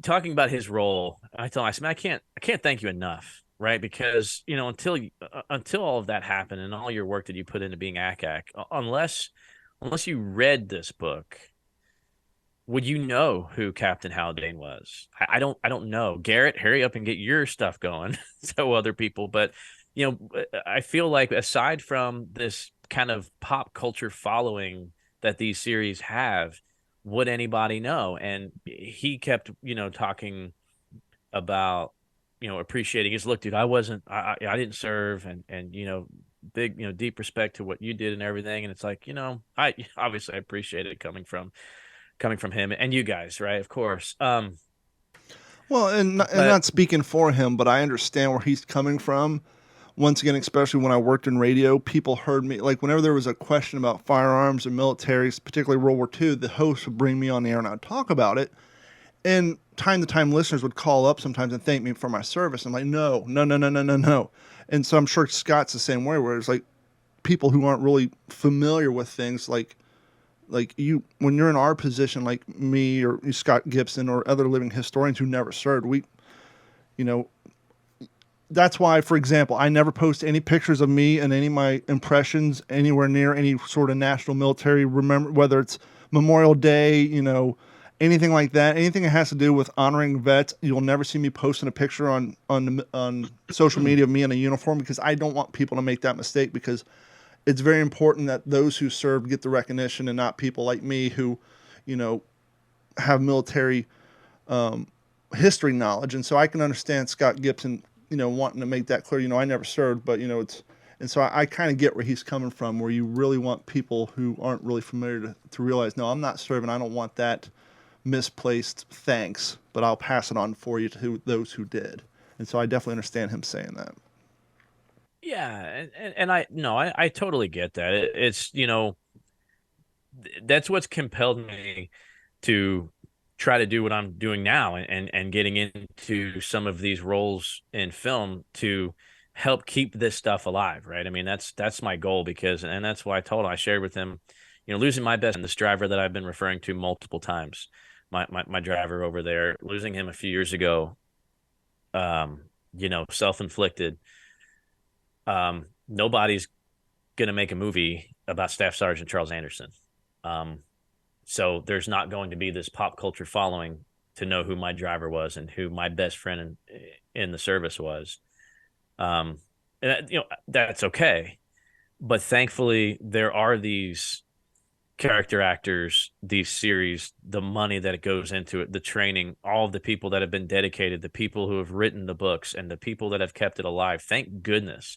talking about his role. I told him, I said, "Man, I can't thank you enough." Right, because until all of that happened and all your work that you put into being ACAC, unless you read this book, would you know who Captain Haldane was? I don't know. Garrett, hurry up and get your stuff going so other people. But I feel like aside from this kind of pop culture following that these series have, would anybody know? And he kept talking about appreciating his look, dude. I didn't serve, and big, deep respect to what you did and everything. And it's like, I obviously I appreciate it coming from him and you guys, right? Of course. Well, and But not speaking for him, but I understand where he's coming from. Once again, especially when I worked in radio, people heard me, like whenever there was a question about firearms and militaries, particularly World War II, the host would bring me on the air and I'd talk about it. And time to time, listeners would call up sometimes and thank me for my service. I'm like, no, no, no, no, no, no, no. And so I'm sure Scott's the same way, where it's like people who aren't really familiar with things like you, when you're in our position, like me or Scott Gibson or other living historians who never served, you know, that's why, for example, I never post any pictures of me and any of my impressions anywhere near any sort of national military. Remember, whether it's Memorial Day, anything like that, anything that has to do with honoring vets, you'll never see me posting a picture on social media of me in a uniform, because I don't want people to make that mistake, because it's very important that those who served get the recognition and not people like me who, have military history knowledge. And so I can understand Scott Gibson, wanting to make that clear. I never served, but and so I kind of get where he's coming from, where you really want people who aren't really familiar to realize, no, I'm not serving. I don't want that misplaced thanks, but I'll pass it on for you to those who did. And so I definitely understand him saying that. yeah, and I totally get that. It's, that's what's compelled me to try to do what I'm doing now, and getting into some of these roles in film to help keep this stuff alive, right? I mean, that's my goal, because, and that's why I shared with him, losing my best friend, this driver that I've been referring to multiple times, my driver over there, losing him a few years ago, self-inflicted. Nobody's gonna make a movie about Staff Sergeant Charles Anderson. So there's not going to be this pop culture following to know who my driver was and who my best friend in the service was. And that's okay. But thankfully, there are these character actors, these series, the money that it goes into it, the training, all of the people that have been dedicated, the people who have written the books, and the people that have kept it alive. Thank goodness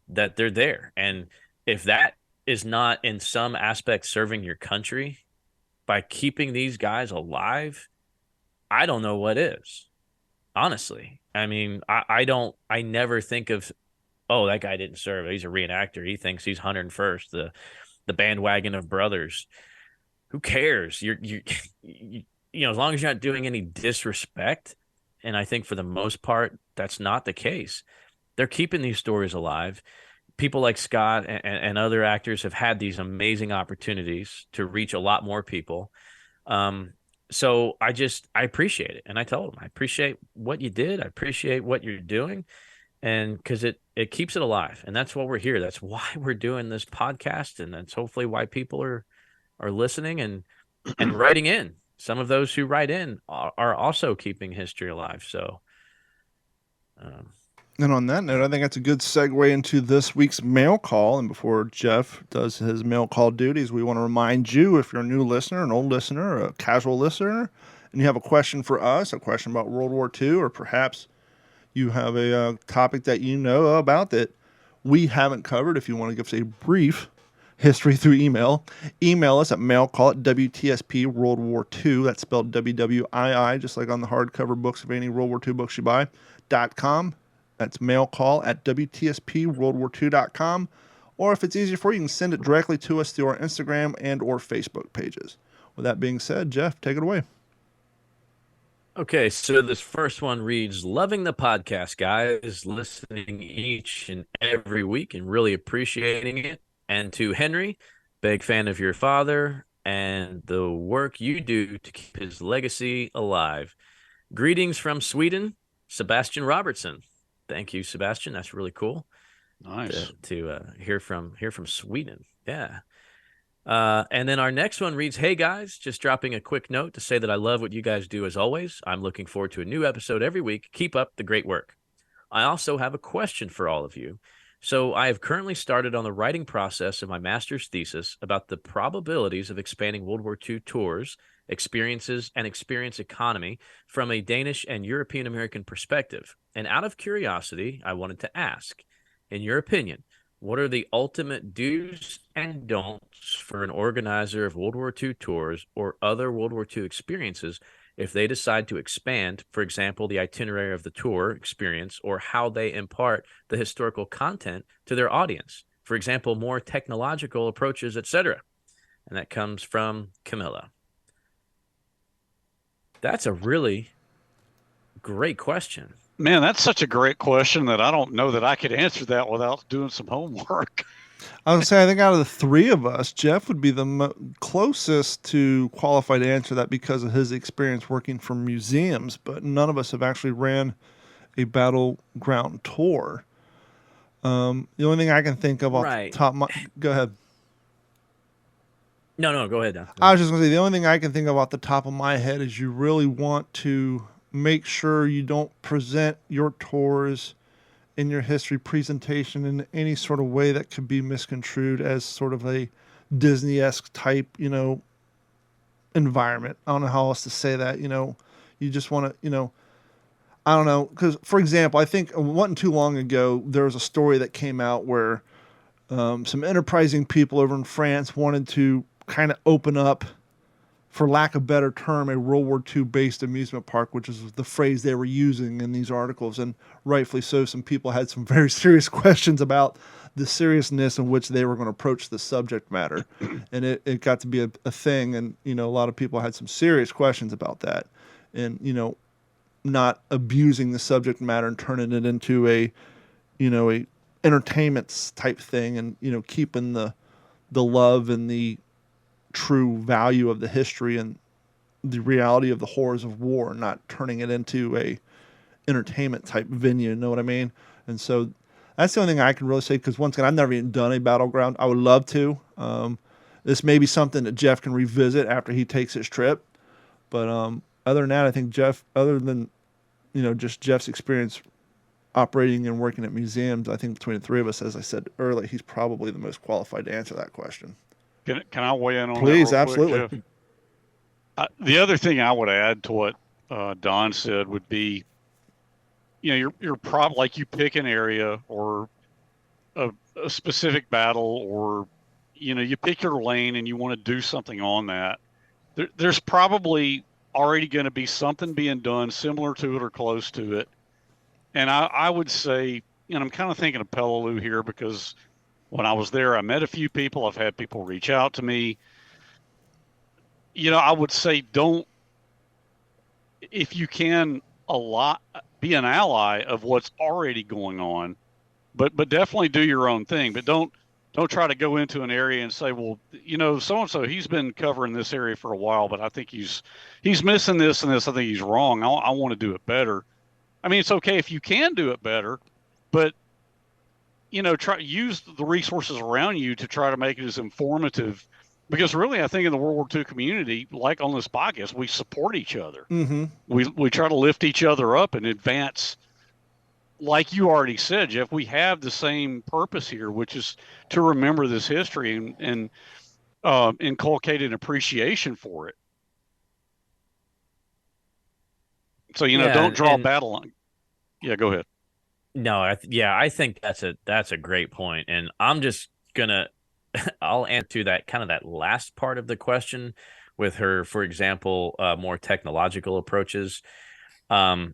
that they're there. And if that is not in some aspect serving your country by keeping these guys alive, I don't know what is. Honestly, I mean, I never think of, oh, that guy didn't serve. He's a reenactor. He thinks he's 101st, the bandwagon of brothers. Who cares? You as long as you're not doing any disrespect. And I think for the most part, that's not the case. They're keeping these stories alive. People like Scott and other actors have had these amazing opportunities to reach a lot more people. So I appreciate it. And I told him, I appreciate what you did. I appreciate what you're doing. And because it keeps it alive. And that's why we're here. That's why we're doing this podcast. And that's hopefully why people are listening and writing in. Some of those who write in are also keeping history alive. So, and on that note, I think that's a good segue into this week's mail call. And before Jeff does his mail call duties, we want to remind you, if you're a new listener, an old listener, a casual listener, and you have a question for us, a question about World War II, or perhaps you have a topic that you know about that we haven't covered, if you want to give us a brief history through email us at mailcall@WTSPWWII. That's spelled WWII, just like on the hardcover books of any World War II books you buy, .com. That's mailcall@WTSPWWII.com. Or if it's easier for you, you can send it directly to us through our Instagram and or Facebook pages. With that being said, Jeff, take it away. okay, so this first one reads, loving the podcast, guys, listening each and every week and really appreciating it. And to Henry, big fan of your father and the work you do to keep his legacy alive. Greetings from Sweden, Sebastian Robertson. Thank you, Sebastian. That's really cool. Nice. To hear from Sweden. Yeah. And then our next one reads, hey guys, just dropping a quick note to say that I love what you guys do as always. I'm looking forward to a new episode every week. Keep up the great work. I also have a question for all of you. So I have currently started on the writing process of my master's thesis about the probabilities of expanding World War II tours, experiences, and experience economy from a Danish and European American perspective. And out of curiosity, I wanted to ask, in your opinion, What are the ultimate do's and don'ts for an organizer of World War II tours or other World War II experiences if they decide to expand, for example, the itinerary of the tour experience or how they impart the historical content to their audience? For example, more technological approaches, etc. And that comes from Camilla. That's a really great question. Man, that's such a great question that I don't know that I could answer that without doing some homework. I was say I think out of the three of us, Jeff would be the closest to qualified to answer that because of his experience working for museums. But none of us have actually ran a battleground tour. The only thing I can think of off the top, go ahead. No, go ahead. I was just going to say the only thing I can think of off the top of my head is you really want to make sure you don't present your tours in your history presentation in any sort of way that could be misconstrued as sort of a Disney-esque type, environment. I don't know how else to say that. You just want to, I don't know. Because, for example, I think it wasn't too long ago, there was a story that came out where some enterprising people over in France wanted to kind of open up, for lack of a better term, a World War II based amusement park, which is the phrase they were using in these articles. And rightfully so, some people had some very serious questions about the seriousness in which they were going to approach the subject matter. And it got to be a thing. And, a lot of people had some serious questions about that. And, not abusing the subject matter and turning it into a entertainment type thing and, keeping the love and the true value of the history and the reality of the horrors of war, not turning it into a entertainment type venue. You know what I mean? And so that's the only thing I can really say, because once again, I've never even done a battleground. I would love to. This may be something that Jeff can revisit after he takes his trip. But other than that, I think Jeff, other than, just Jeff's experience operating and working at museums, I think between the three of us, as I said earlier, he's probably the most qualified to answer that question. Can I weigh in on Please, that? Please, absolutely. The other thing I would add to what Don said would be, you're probably, like, you pick an area or a specific battle, or you pick your lane and you want to do something on that. There's probably already going to be something being done similar to it or close to it. And I would say, I'm kind of thinking of Peleliu here, because when I was there, I met a few people. I've had people reach out to me. I would say if you can, be an ally of what's already going on, but definitely do your own thing. But don't try to go into an area and say, well, so-and-so, he's been covering this area for a while, but I think he's missing this and this. I think he's wrong. I want to do it better. I mean, it's okay if you can do it better, but try use the resources around you to try to make it as informative, because really, I think in the World War II community, like on this podcast, we support each other. Mm-hmm. We try to lift each other up and advance. Like you already said, Jeff, we have the same purpose here, which is to remember this history and inculcate an appreciation for it. So, don't draw a battle on. Yeah, go ahead. No, I think that's a great point, and I'm just gonna I'll answer to that kind of that last part of the question with her, for example, more technological approaches. That's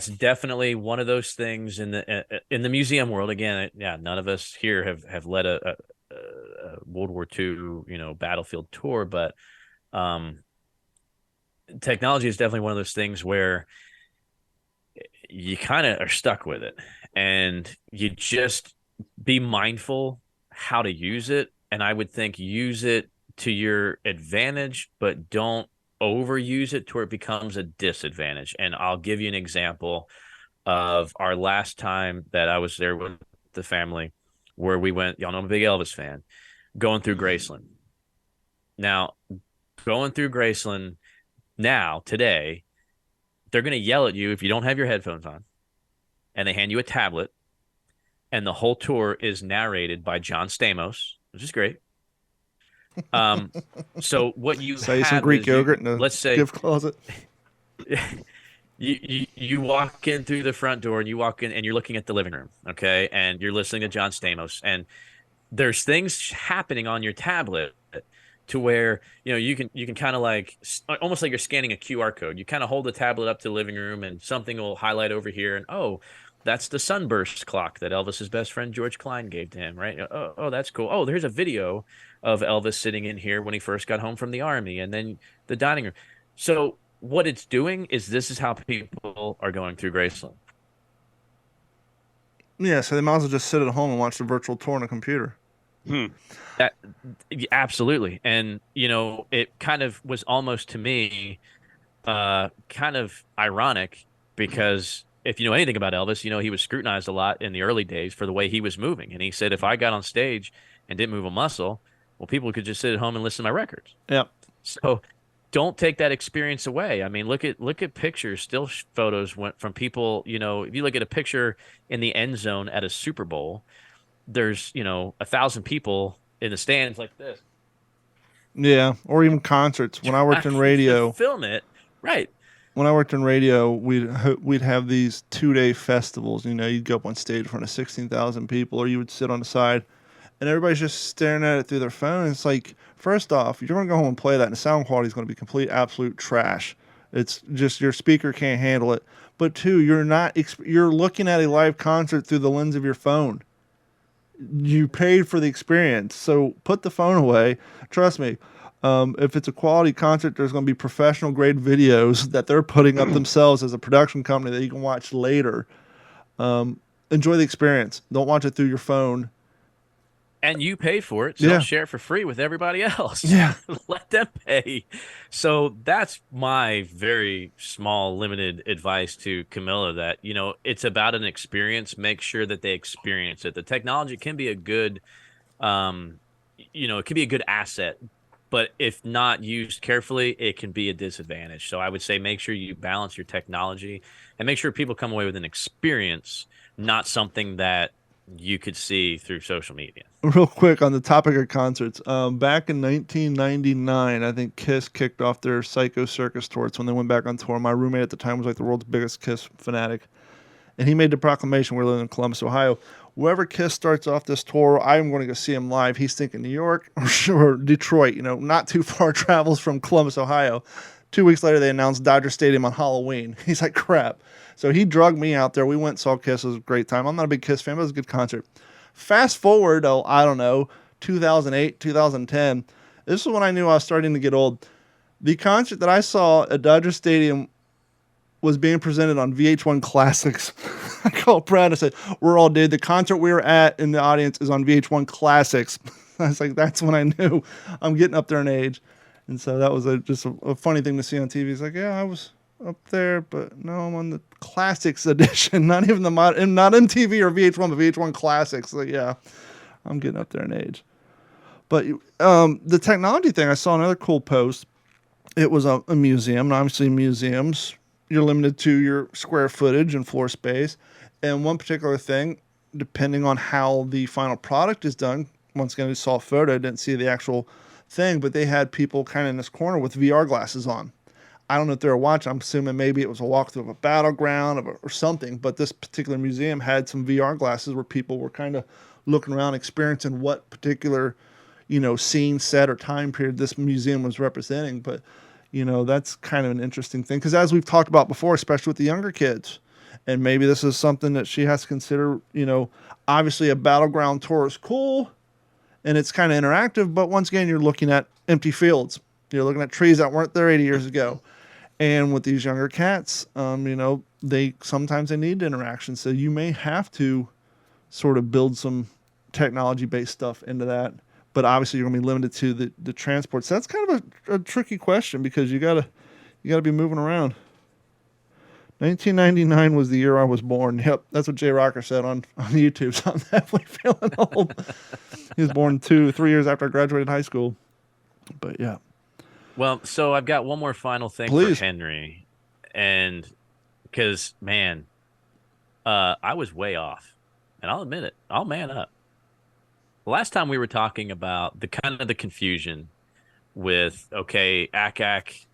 definitely one of those things in the museum world. Again, none of us here have led a World War II battlefield tour, but technology is definitely one of those things where you kind of are stuck with it, and you just be mindful how to use it. And I would think use it to your advantage, but don't overuse it to where it becomes a disadvantage. And I'll give you an example of our last time that I was there with the family, where we went, y'all know I'm a big Elvis fan, going through Graceland. Now, going through Graceland now, today, they're going to yell at you if you don't have your headphones on, and they hand you a tablet, and the whole tour is narrated by John Stamos, which is great. So what you say have some Greek is yogurt in a let's say gift closet. you walk in through the front door and you walk in and you're looking at the living room, okay, and you're listening to John Stamos, and there's things happening on your tablet to where you can kind of like almost like you're scanning a QR code. You kind of hold the tablet up to the living room and something will highlight over here, and oh, that's the sunburst clock that Elvis's best friend George Klein gave to him, right? Oh, that's cool. Oh, there's a video of Elvis sitting in here when he first got home from the army, and then the dining room. So what it's doing is this is how people are going through Graceland. Yeah, so they might as well just sit at home and watch the virtual tour on a computer. That absolutely, and it kind of was almost to me, kind of ironic because if you know anything about Elvis, he was scrutinized a lot in the early days for the way he was moving, and he said if I got on stage and didn't move a muscle, well, people could just sit at home and listen to my records. Yep. So don't take that experience away. I mean, look at pictures, still photos went from people. If you look at a picture in the end zone at a Super Bowl, there's 1,000 people in the stands like this. Yeah, or even concerts. When I worked in radio, film it right. When I worked in radio, we'd have these 2-day festivals. You'd go up on stage in front of 16,000 people, or you would sit on the side, and everybody's just staring at it through their phone. And it's like, first off, you're going to go home and play that, and the sound quality is going to be complete, absolute trash. It's just your speaker can't handle it. But two, you're looking at a live concert through the lens of your phone. You paid for the experience, so put the phone away. Trust me, if it's a quality concert, there's going to be professional grade videos that they're putting up themselves as a production company that you can watch later. Enjoy the experience. Don't watch it through your phone. And you pay for it, so Yeah. share it for free with everybody else. Yeah. Let them pay. So that's my very small, limited advice to Camilla that, it's about an experience. Make sure that they experience it. The technology can be a good, it can be a good asset, but if not used carefully, it can be a disadvantage. So I would say make sure you balance your technology and make sure people come away with an experience, not something that you could see through social media. Real quick on the topic of concerts, back in 1999, I think Kiss kicked off their Psycho Circus tour. It's when they went back on tour. My roommate at the time was like the world's biggest Kiss fanatic, and he made the proclamation. We're living in Columbus, Ohio. Whoever Kiss starts off this tour, I'm going to go see him live. He's thinking New York or Detroit, not too far travels from Columbus, Ohio. 2 weeks later, they announced Dodger Stadium on Halloween. He's like, crap. So he drugged me out there. We went and saw Kiss. It was a great time. I'm not a big Kiss fan, but it was a good concert. Fast forward, I don't know, 2008, 2010. This is when I knew I was starting to get old. The concert that I saw at Dodger Stadium was being presented on VH1 Classics. I called Brad and said, we're all dead. The concert we were at in the audience is on VH1 Classics. I was like, that's when I knew I'm getting up there in age. And so that was just a funny thing to see on TV. He's like, yeah, I was up there, but no, I'm on the Classics edition, not even not MTV or VH1, but VH1 Classics. Like, yeah, I'm getting up there in age. But the technology thing, I saw another cool post. It was a museum, and obviously museums, you're limited to your square footage and floor space. And one particular thing, depending on how the final product is done, once again, I saw a photo, I didn't see the actual thing, but they had people kind of in this corner with VR glasses on. I don't know if they were watching. I'm assuming maybe it was a walkthrough of a battleground or something, but this particular museum had some VR glasses where people were kind of looking around, experiencing what particular, scene, set, or time period this museum was representing. But, that's kind of an interesting thing because as we've talked about before, especially with the younger kids, and maybe this is something that she has to consider, obviously a battleground tour is cool and it's kind of interactive, but once again, you're looking at empty fields. You're looking at trees that weren't there 80 years ago. And with these younger cats, they sometimes need interaction. So you may have to sort of build some technology-based stuff into that. But obviously, you're going to be limited to the transport. So that's kind of a tricky question because you gotta be moving around. 1999 was the year I was born. Yep, that's what Jay Rocker said on YouTube. So I'm definitely feeling old. He was born 2-3 years after I graduated high school. But yeah. Well, so I've got one more final thing Please. for Henry, and because I was way off, and I'll admit it. I'll man up. The last time we were talking about the confusion with Akak,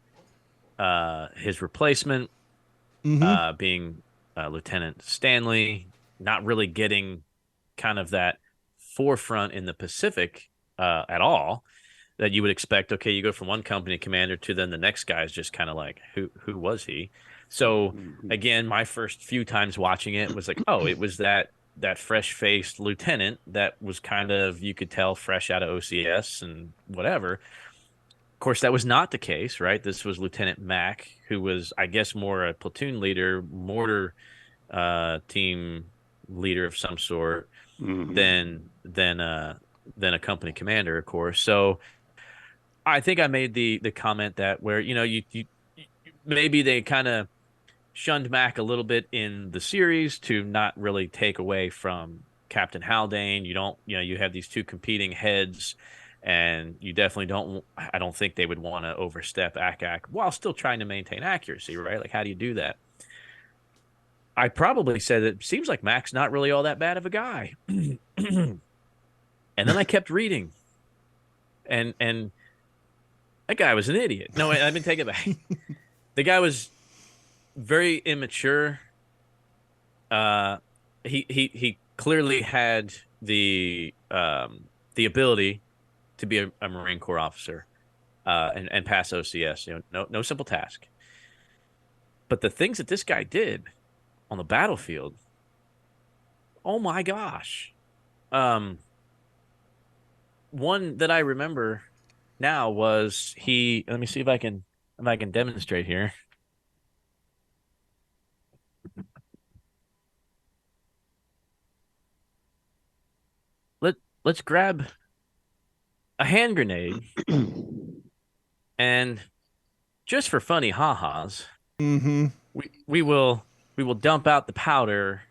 his replacement, being Lieutenant Stanley, not really getting kind of that forefront in the Pacific at all that you would expect. Okay, you go from one company commander to then the next guy is just kind of like, who was he? So again, my first few times watching it was like, oh, it was that fresh-faced lieutenant that was kind of, you could tell, fresh out of OCS and whatever. Of course, that was not the case, right? This was Lieutenant Mack, who was, I guess, more a platoon leader, mortar team leader of some sort than a company commander, of course. So I think I made the comment that where, you maybe they kind of shunned Mac a little bit in the series to not really take away from Captain Haldane. You have these two competing heads, and you definitely I don't think they would want to overstep ACAC while still trying to maintain accuracy, right? Like, how do you do that? I probably said it seems like Mac's not really all that bad of a guy. And then I kept reading, and that guy was an idiot. No, I mean, take it back. The guy was very immature. He clearly had the ability to be a Marine Corps officer and pass OCS. No simple task. But the things that this guy did on the battlefield, oh my gosh. One that I remember now was let me see if I can demonstrate here. Let's grab a hand grenade and just for funny ha-has, we will dump out the powder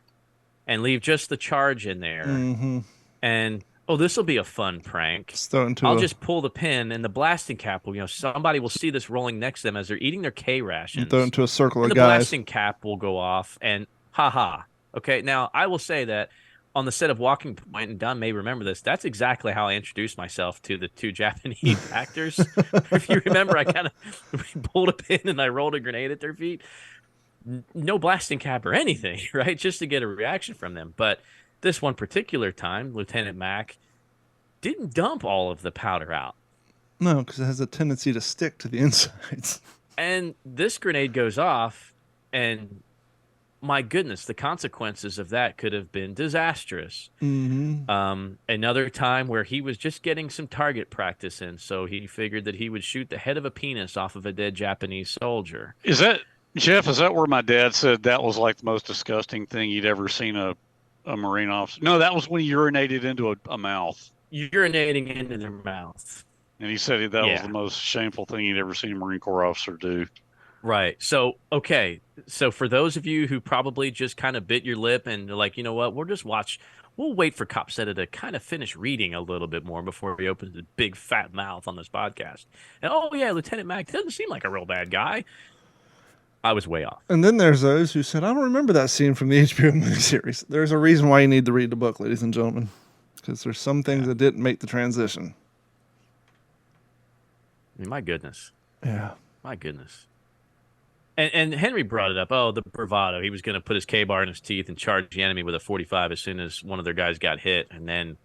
and leave just the charge in there. And this will be a fun prank. I'll just pull the pin and the blasting cap will, somebody will see this rolling next to them as they're eating their K rations. Throw it into a circle of guys. The blasting cap will go off and ha-ha. Okay, now I will say that on the set of Walking Point, and Don may remember this, that's exactly how I introduced myself to the two Japanese actors. If you remember, I kind of pulled a pin and I rolled a grenade at their feet. No blasting cap or anything, right? Just to get a reaction from them. But this one particular time, Lieutenant Mack didn't dump all of the powder out. No, because it has a tendency to stick to the insides. And this grenade goes off, and my goodness, the consequences of that could have been disastrous. Another time where he was just getting some target practice in, so he figured that he would shoot the head of a penis off of a dead Japanese soldier. Jeff, is that where my dad said that was like the most disgusting thing he'd ever seen a Marine officer? No, that was when he urinated into a mouth. Urinating into their mouth. And he said that was the most shameful thing he'd ever seen a Marine Corps officer do. Right. So, okay. So for those of you who probably just kind of bit your lip and are like, you know what, we'll wait for Copsetta to kind of finish reading a little bit more before we open the big fat mouth on this podcast. And Lieutenant Mack doesn't seem like a real bad guy. I was way off. And then there's those who said, I don't remember that scene from the HBO miniseries. There's a reason why you need to read the book, ladies and gentlemen, because there's some things that didn't make the transition. I mean, my goodness. Yeah. My goodness. And Henry brought it up. Oh, the bravado. He was going to put his K-bar in his teeth and charge the enemy with a 45 as soon as one of their guys got hit. And then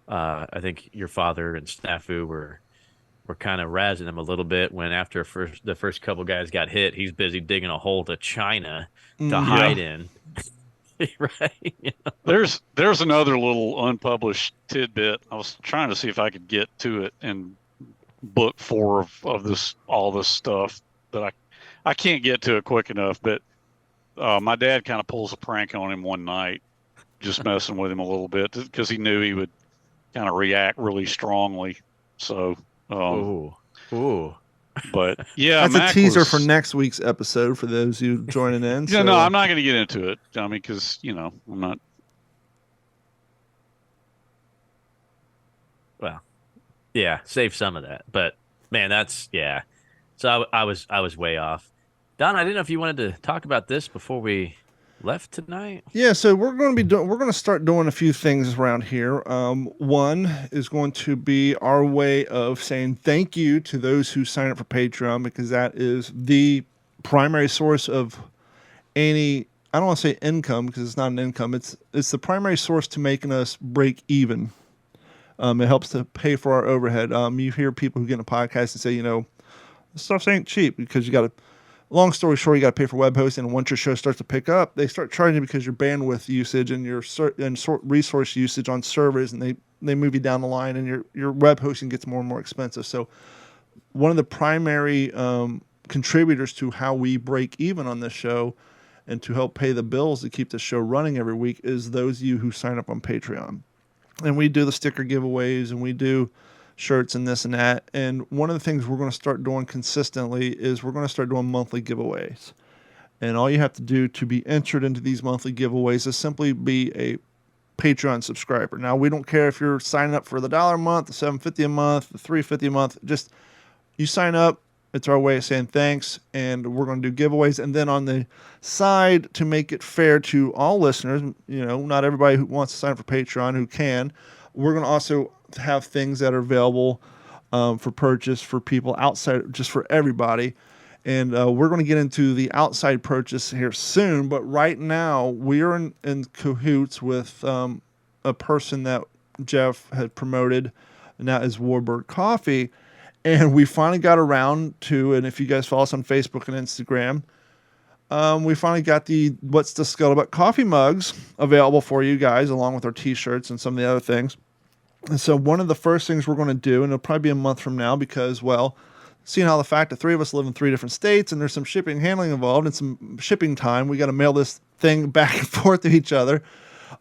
I think your father and Snafu were kind of razzing him a little bit when after the first couple guys got hit, he's busy digging a hole to China to hide in. Right? There's another little unpublished tidbit. I was trying to see if I could get to it in book 4 of all this stuff, but I can't get to it quick enough. But my dad kind of pulls a prank on him one night, just messing with him a little bit because he knew he would kind of react really strongly. So, but yeah, that's a teaser for next week's episode for those who joining in. Yeah, no, I'm not going to get into it, I mean, because I'm not. Well, yeah, save some of that, but man, So I was way off. Don, I didn't know if you wanted to talk about this before we left tonight. Yeah, so we're going to start doing a few things around here. One is going to be our way of saying thank you to those who sign up for Patreon, because that is the primary source of any, I don't want to say income because it's not an income. It's the primary source to making us break even. It helps to pay for our overhead. You hear people who get in a podcast and say, this stuff ain't cheap because you got to, long story short, you got to pay for web hosting. And once your show starts to pick up, they start charging because your bandwidth usage and your resource usage on servers, and they move you down the line, and your web hosting gets more and more expensive. So one of the primary contributors to how we break even on this show and to help pay the bills to keep the show running every week is those of you who sign up on Patreon. And we do the sticker giveaways, and we do shirts and this and that. And one of the things we're going to start doing consistently is we're going to start doing monthly giveaways. And all you have to do to be entered into these monthly giveaways is simply be a Patreon subscriber. Now, we don't care if you're signing up for the $1 a month, the $7.50 a month, the $3.50 a month. Just you sign up. It's our way of saying thanks, and we're going to do giveaways. And then on the side, to make it fair to all listeners, not everybody who wants to sign up for Patreon who can, we're going to also have things that are available for purchase for people outside, just for everybody. And we're going to get into the outside purchase here soon. But right now, we are in cahoots with a person that Jeff had promoted, and that is Warbird Coffee. And we finally got around to, and if you guys follow us on Facebook and Instagram, we finally got the What's the Scuttlebutt coffee mugs available for you guys, along with our t-shirts and some of the other things. And so one of the first things we're going to do, and it'll probably be a month from now because, well, seeing how the fact that 3 of us live in 3 different states and there's some shipping and handling involved and some shipping time, we got to mail this thing back and forth to each other.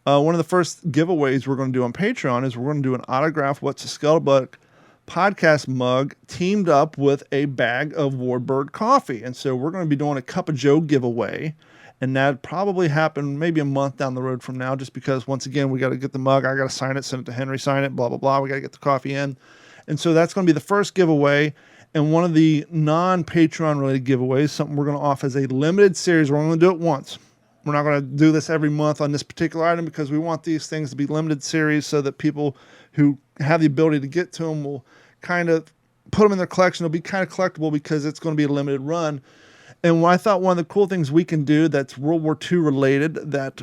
One of the first giveaways we're going to do on Patreon is we're going to do an autographed What's the Scuttlebutt podcast mug teamed up with a bag of Warbird coffee. And so we're going to be doing a Cup of Joe giveaway, and that probably happen maybe a month down the road from now, just because once again, we got to get the mug. I got to sign it, send it to Henry, sign it, blah, blah, blah. We got to get the coffee in. And so that's going to be the first giveaway. And one of the non-Patreon related giveaways, something we're going to offer as a limited series. We're only going to do it once. We're not going to do this every month on this particular item because we want these things to be limited series so that people who have the ability to get to them will kind of put them in their collection. It'll be kind of collectible because it's going to be a limited run. And what I thought one of the cool things we can do that's World War II related that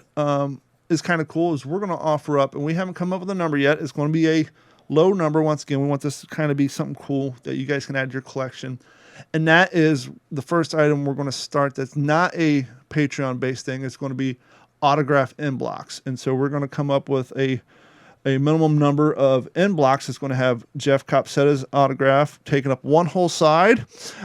is kind of cool is we're going to offer up, and we haven't come up with a number yet. It's going to be a low number. Once again, we want this to kind of be something cool that you guys can add to your collection. And that is the first item we're going to start that's not a Patreon-based thing. It's going to be autograph end blocks. And so we're going to come up with a minimum number of end blocks. It's going to have Jeff Copsetta's autograph taking up one whole side.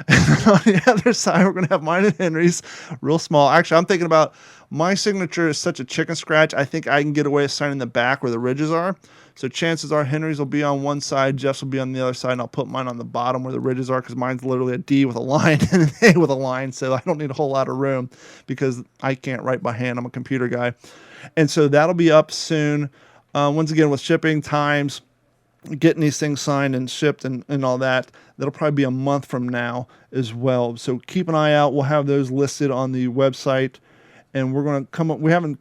And then on the other side, we're going to have mine and Henry's real small. Actually, I'm thinking about my signature is such a chicken scratch. I think I can get away with signing the back where the ridges are. So chances are Henry's will be on one side, Jeff's will be on the other side, and I'll put mine on the bottom where the ridges are because mine's literally a D with a line and an A with a line. So I don't need a whole lot of room because I can't write by hand. I'm a computer guy. And so that'll be up soon. Once again, with shipping times, getting these things signed and shipped and all that, that'll probably be a month from now as well. So keep an eye out. We'll have those listed on the website, and we're going to come up. We haven't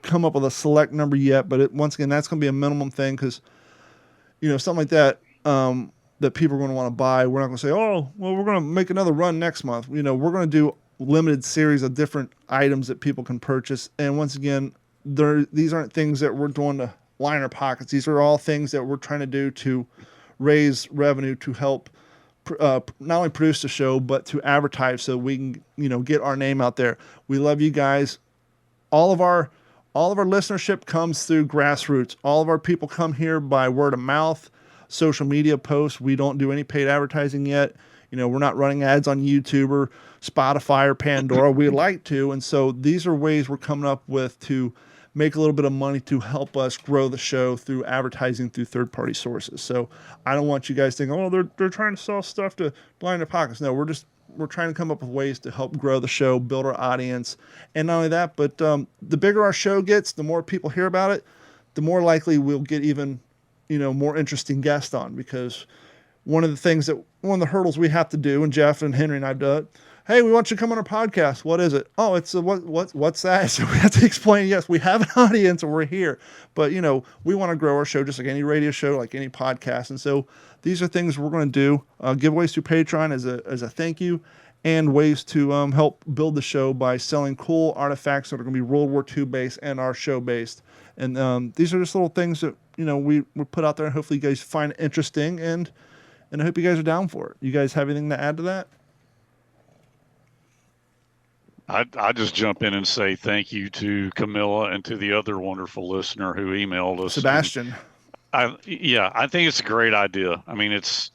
come up with a select number yet, but once again, that's going to be a minimum thing because, something like that that people are going to want to buy. We're not going to say, oh, well, we're going to make another run next month. We're going to do limited series of different items that people can purchase. And once again, these aren't things that we're doing to line our pockets. These are all things that we're trying to do to raise revenue to help not only produce the show, but to advertise so we can, get our name out there. We love you guys. All of our listenership comes through grassroots. All of our people come here by word of mouth, social media posts. We don't do any paid advertising yet. We're not running ads on YouTube or Spotify or Pandora. We'd like to. And so these are ways we're coming up with to make a little bit of money to help us grow the show through advertising through third-party sources. So I don't want you guys thinking, oh, they're trying to sell stuff to line their pockets. No, we're trying to come up with ways to help grow the show, build our audience. And not only that, but the bigger our show gets, the more people hear about it, the more likely we'll get even, more interesting guests on. Because one of the hurdles we have to do, and Jeff and Henry and I've done it, hey, we want you to come on our podcast. What is it? Oh, it's what's that? So we have to explain, yes, we have an audience and we're here. But, we want to grow our show just like any radio show, like any podcast. And so these are things we're going to do. Giveaways through Patreon as a thank you. and ways to help build the show by selling cool artifacts that are going to be World War II based and our show based. And these are just little things that we put out there, and hopefully you guys find it interesting, and I hope you guys are down for it. You guys have anything to add to that? I just jump in and say thank you to Camilla and to the other wonderful listener who emailed us. Sebastian. I think it's a great idea. I mean, heck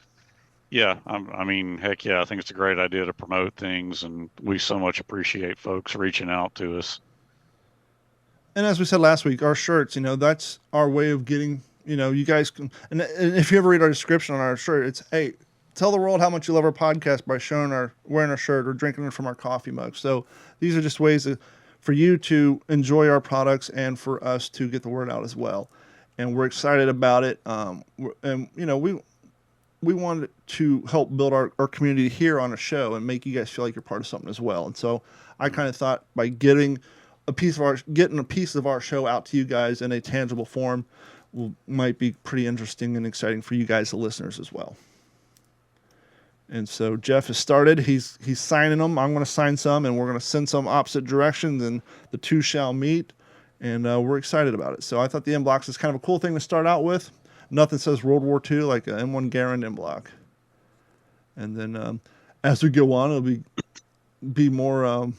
yeah, I think it's a great idea to promote things, and we so much appreciate folks reaching out to us. And as we said last week, our shirts, that's our way of getting, you guys can, and if you ever read our description on our shirt, it's, hey, tell the world how much you love our podcast by wearing our shirt or drinking it from our coffee mug. So these are just ways for you to enjoy our products and for us to get the word out as well. And we're excited about it. We wanted to help build our community here on a show and make you guys feel like you're part of something as well. And so I kind of thought by getting a piece of our show out to you guys in a tangible form might be pretty interesting and exciting for you guys, the listeners, as well. And so Jeff has started. He's signing them. I'm going to sign some, and we're going to send some opposite directions, and the two shall meet. And we're excited about it. So I thought the end blocks is kind of a cool thing to start out with. Nothing says World War II like an M1 Garand end block. And then as we go on, it'll be more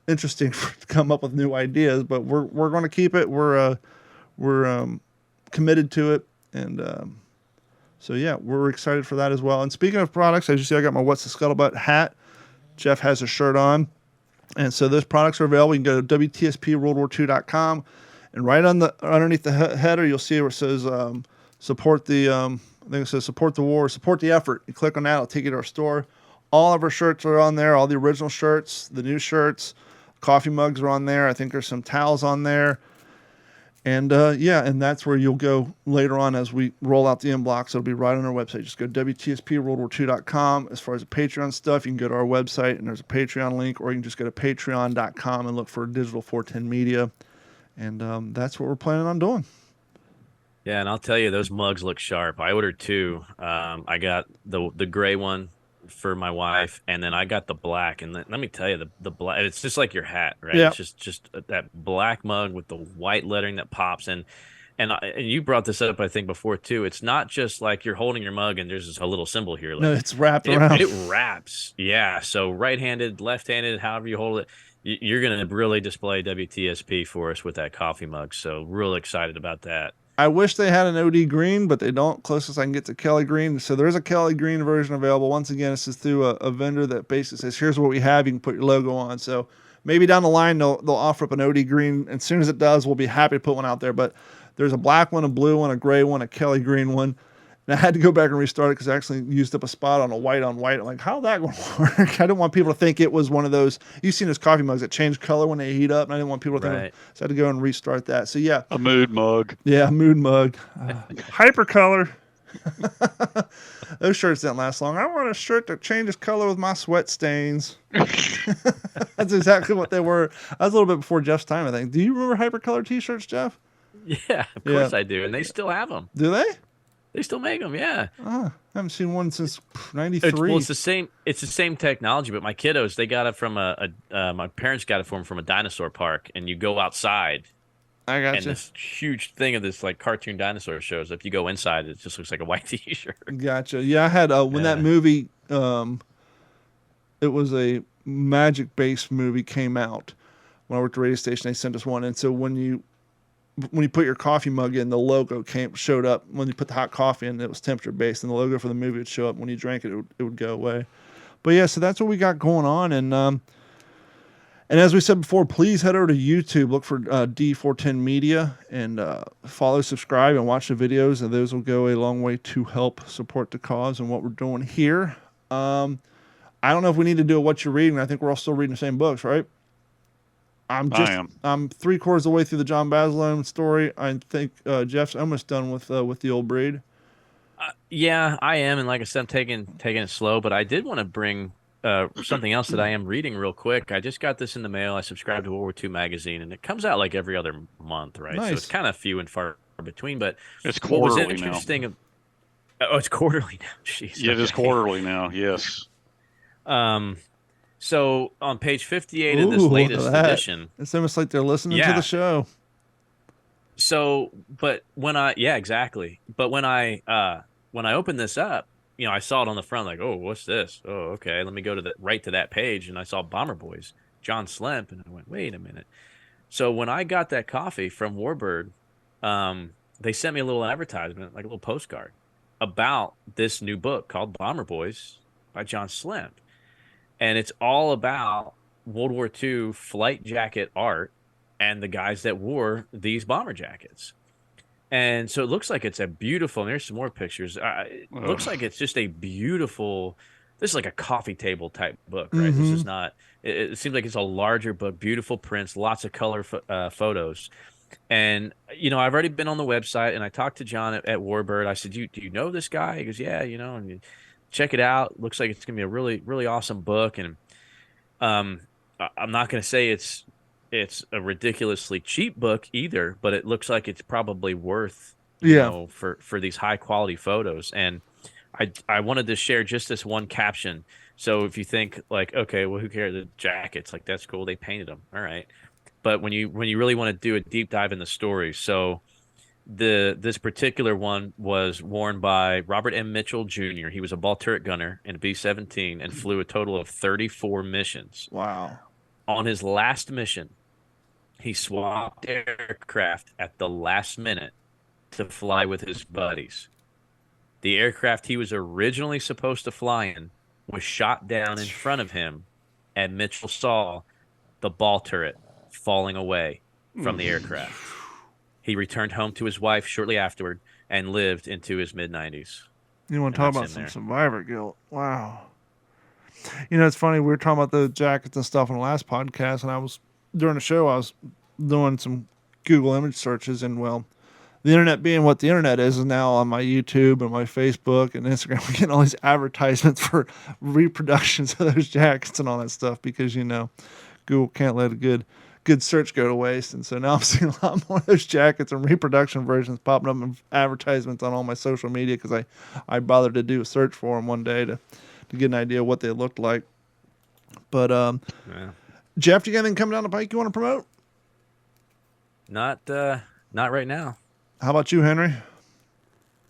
interesting to come up with new ideas. But we're going to keep it. We're committed to it, and so yeah, we're excited for that as well. And speaking of products, as you see, I got my What's the Scuttlebutt hat. Jeff has a shirt on. And so those products are available. You can go to WTSPWWWII.com, and right underneath the header, you'll see where it says support the I think it says support the war, support the effort. You click on that, it'll take you to our store. All of our shirts are on there, all the original shirts, the new shirts, coffee mugs are on there. I think there's some towels on there. And and that's where you'll go later on as we roll out the inblocks. It'll be right on our website. Just go to WTSPWWII.com. As far as the Patreon stuff, you can go to our website and there's a Patreon link, or you can just go to patreon.com and look for Digital 410 Media. And that's what we're planning on doing. Yeah, and I'll tell you, those mugs look sharp. I ordered two. I got the gray one for my wife, and then I got the black. And let me tell you, the black, it's just like your hat, right? Yeah. It's just that black mug with the white lettering that pops. And you brought this up, I think, before too. It's not just like you're holding your mug and there's just a little symbol here. Like, no, it's wrapped around. It wraps. Yeah. So right-handed, left-handed, however you hold it, you're going to really display WTSP for us with that coffee mug. So real excited about that. I wish they had an OD green, but they don't. Closest I can get to Kelly green. So there's a Kelly green version available. Once again, this is through a vendor that basically says, here's what we have. You can put your logo on. So maybe down the line, they'll offer up an OD green. As soon as it does, we'll be happy to put one out there. But there's a black one, a blue one, a gray one, a Kelly green one. And I had to go back and restart it because I actually used up a spot on a white on white. I'm like, how's that going to work? I didn't want people to think it was one of those. You've seen those coffee mugs that change color when they heat up, and I didn't want people to think. So I had to go and restart that. So yeah, a mood mug. Yeah, mood mug. Hypercolor. Those shirts didn't last long. I want a shirt that changes color with my sweat stains. That's exactly what they were. I was a little bit before Jeff's time, I think. Do you remember Hypercolor T-shirts, Jeff? Yeah, of course I do, and they still have them. Do they? They still make them, yeah. I haven't seen one since '93. Well, it's the same. It's the same technology, but my kiddos, they got it from my parents got it for them from a dinosaur park, and you go outside. I got and this huge thing of this like cartoon dinosaur shows. If you go inside, it just looks like a white T-shirt. Gotcha. Yeah, I had when that movie, it was a magic-based movie, came out. When I worked at the radio station, they sent us one, and so when you put your coffee mug in, the logo showed up. When you put the hot coffee in, it was temperature based, and the logo for the movie would show up. When you drank it, it would go away. But yeah, so that's what we got going on. And as we said before, please head over to YouTube, look for D410 Media, and follow, subscribe, and watch the videos. And those will go a long way to help support the cause and what we're doing here. I don't know if we need to do what you're reading. I think we're all still reading the same books, right? I'm 3/4 of the way through the John Basilone story. I think Jeff's almost done with the Old Breed. Yeah, I am, and like I said, I'm taking it slow. But I did want to bring something else that I am reading real quick. I just got this in the mail. I subscribe to World War II magazine, and it comes out like every other month, right? Nice. So it's kind of few and far between. But it's quarterly now. Oh, it's quarterly now. Jeez, yeah, it is quarterly now. Yes. So on page 58 of this Ooh, look latest at that. edition, It's almost like they're listening to yeah. the show. So, but yeah, exactly. But when I opened this up, I saw it on the front, like, oh, what's this? Oh, okay. Let me go right to that page, and I saw Bomber Boys, John Slemp, and I went, wait a minute. So when I got that coffee from Warbird, they sent me a little advertisement, like a little postcard, about this new book called Bomber Boys by John Slemp. And it's all about World War II flight jacket art and the guys that wore these bomber jackets. And so it looks like it's a beautiful, and there's some more pictures. It looks like it's just a beautiful, this is like a coffee table type book, right? This is not, it seems like it's a larger book, beautiful prints, lots of color photos. And, I've already been on the website, and I talked to John at Warbird. I said, do you know this guy? He goes, yeah, and check it out. Looks like it's going to be a really, really awesome book. And I'm not going to say it's a ridiculously cheap book either, but it looks like it's probably worth, for these high quality photos. And I wanted to share just this one caption. So if you think like, okay, well, who cares? The jackets, like, that's cool. They painted them. All right. But when you really want to do a deep dive in the story, so this particular one was worn by Robert M. Mitchell Jr. He was a ball turret gunner in a B-17 and flew a total of 34 missions. Wow. On his last mission, he swapped aircraft at the last minute to fly with his buddies. The aircraft he was originally supposed to fly in was shot down in front of him, and Mitchell saw the ball turret falling away from the aircraft. He returned home to his wife shortly afterward and lived into his mid-90s. You want to talk about some survivor guilt? Wow. It's funny. We were talking about the jackets and stuff on the last podcast, and during the show, I was doing some Google image searches, and well, the internet being what the internet is now on my YouTube and my Facebook and Instagram, we're getting all these advertisements for reproductions of those jackets and all that stuff because, Google can't let a good search go to waste. And so now I'm seeing a lot more of those jackets and reproduction versions popping up in advertisements on all my social media because I bothered to do a search for them one day to get an idea of what they looked like. But Jeff, do you got anything coming down the pike you want to promote? Not right now. How about you, Henry?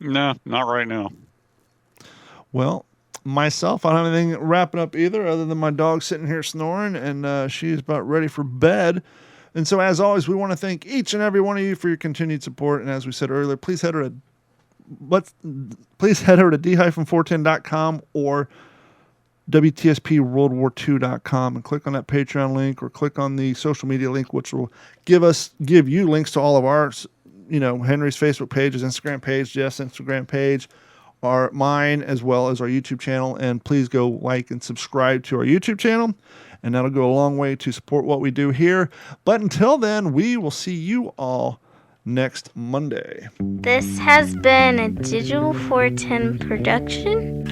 No, not right now. Well, myself, I don't have anything wrapping up either other than my dog sitting here snoring, and she's about ready for bed. And so, as always, we want to thank each and every one of you for your continued support. And as we said earlier, please head over to d-410.com or WTSPWWWII.com and click on that Patreon link or click on the social media link, which will give you links to all of our, Henry's Facebook page, his Instagram page, Jeff's Instagram page, mine, as well as our YouTube channel. And please go like and subscribe to our YouTube channel, and that'll go a long way to support what we do here. But until then, we will see you all next Monday. This has been a Digital 410 production.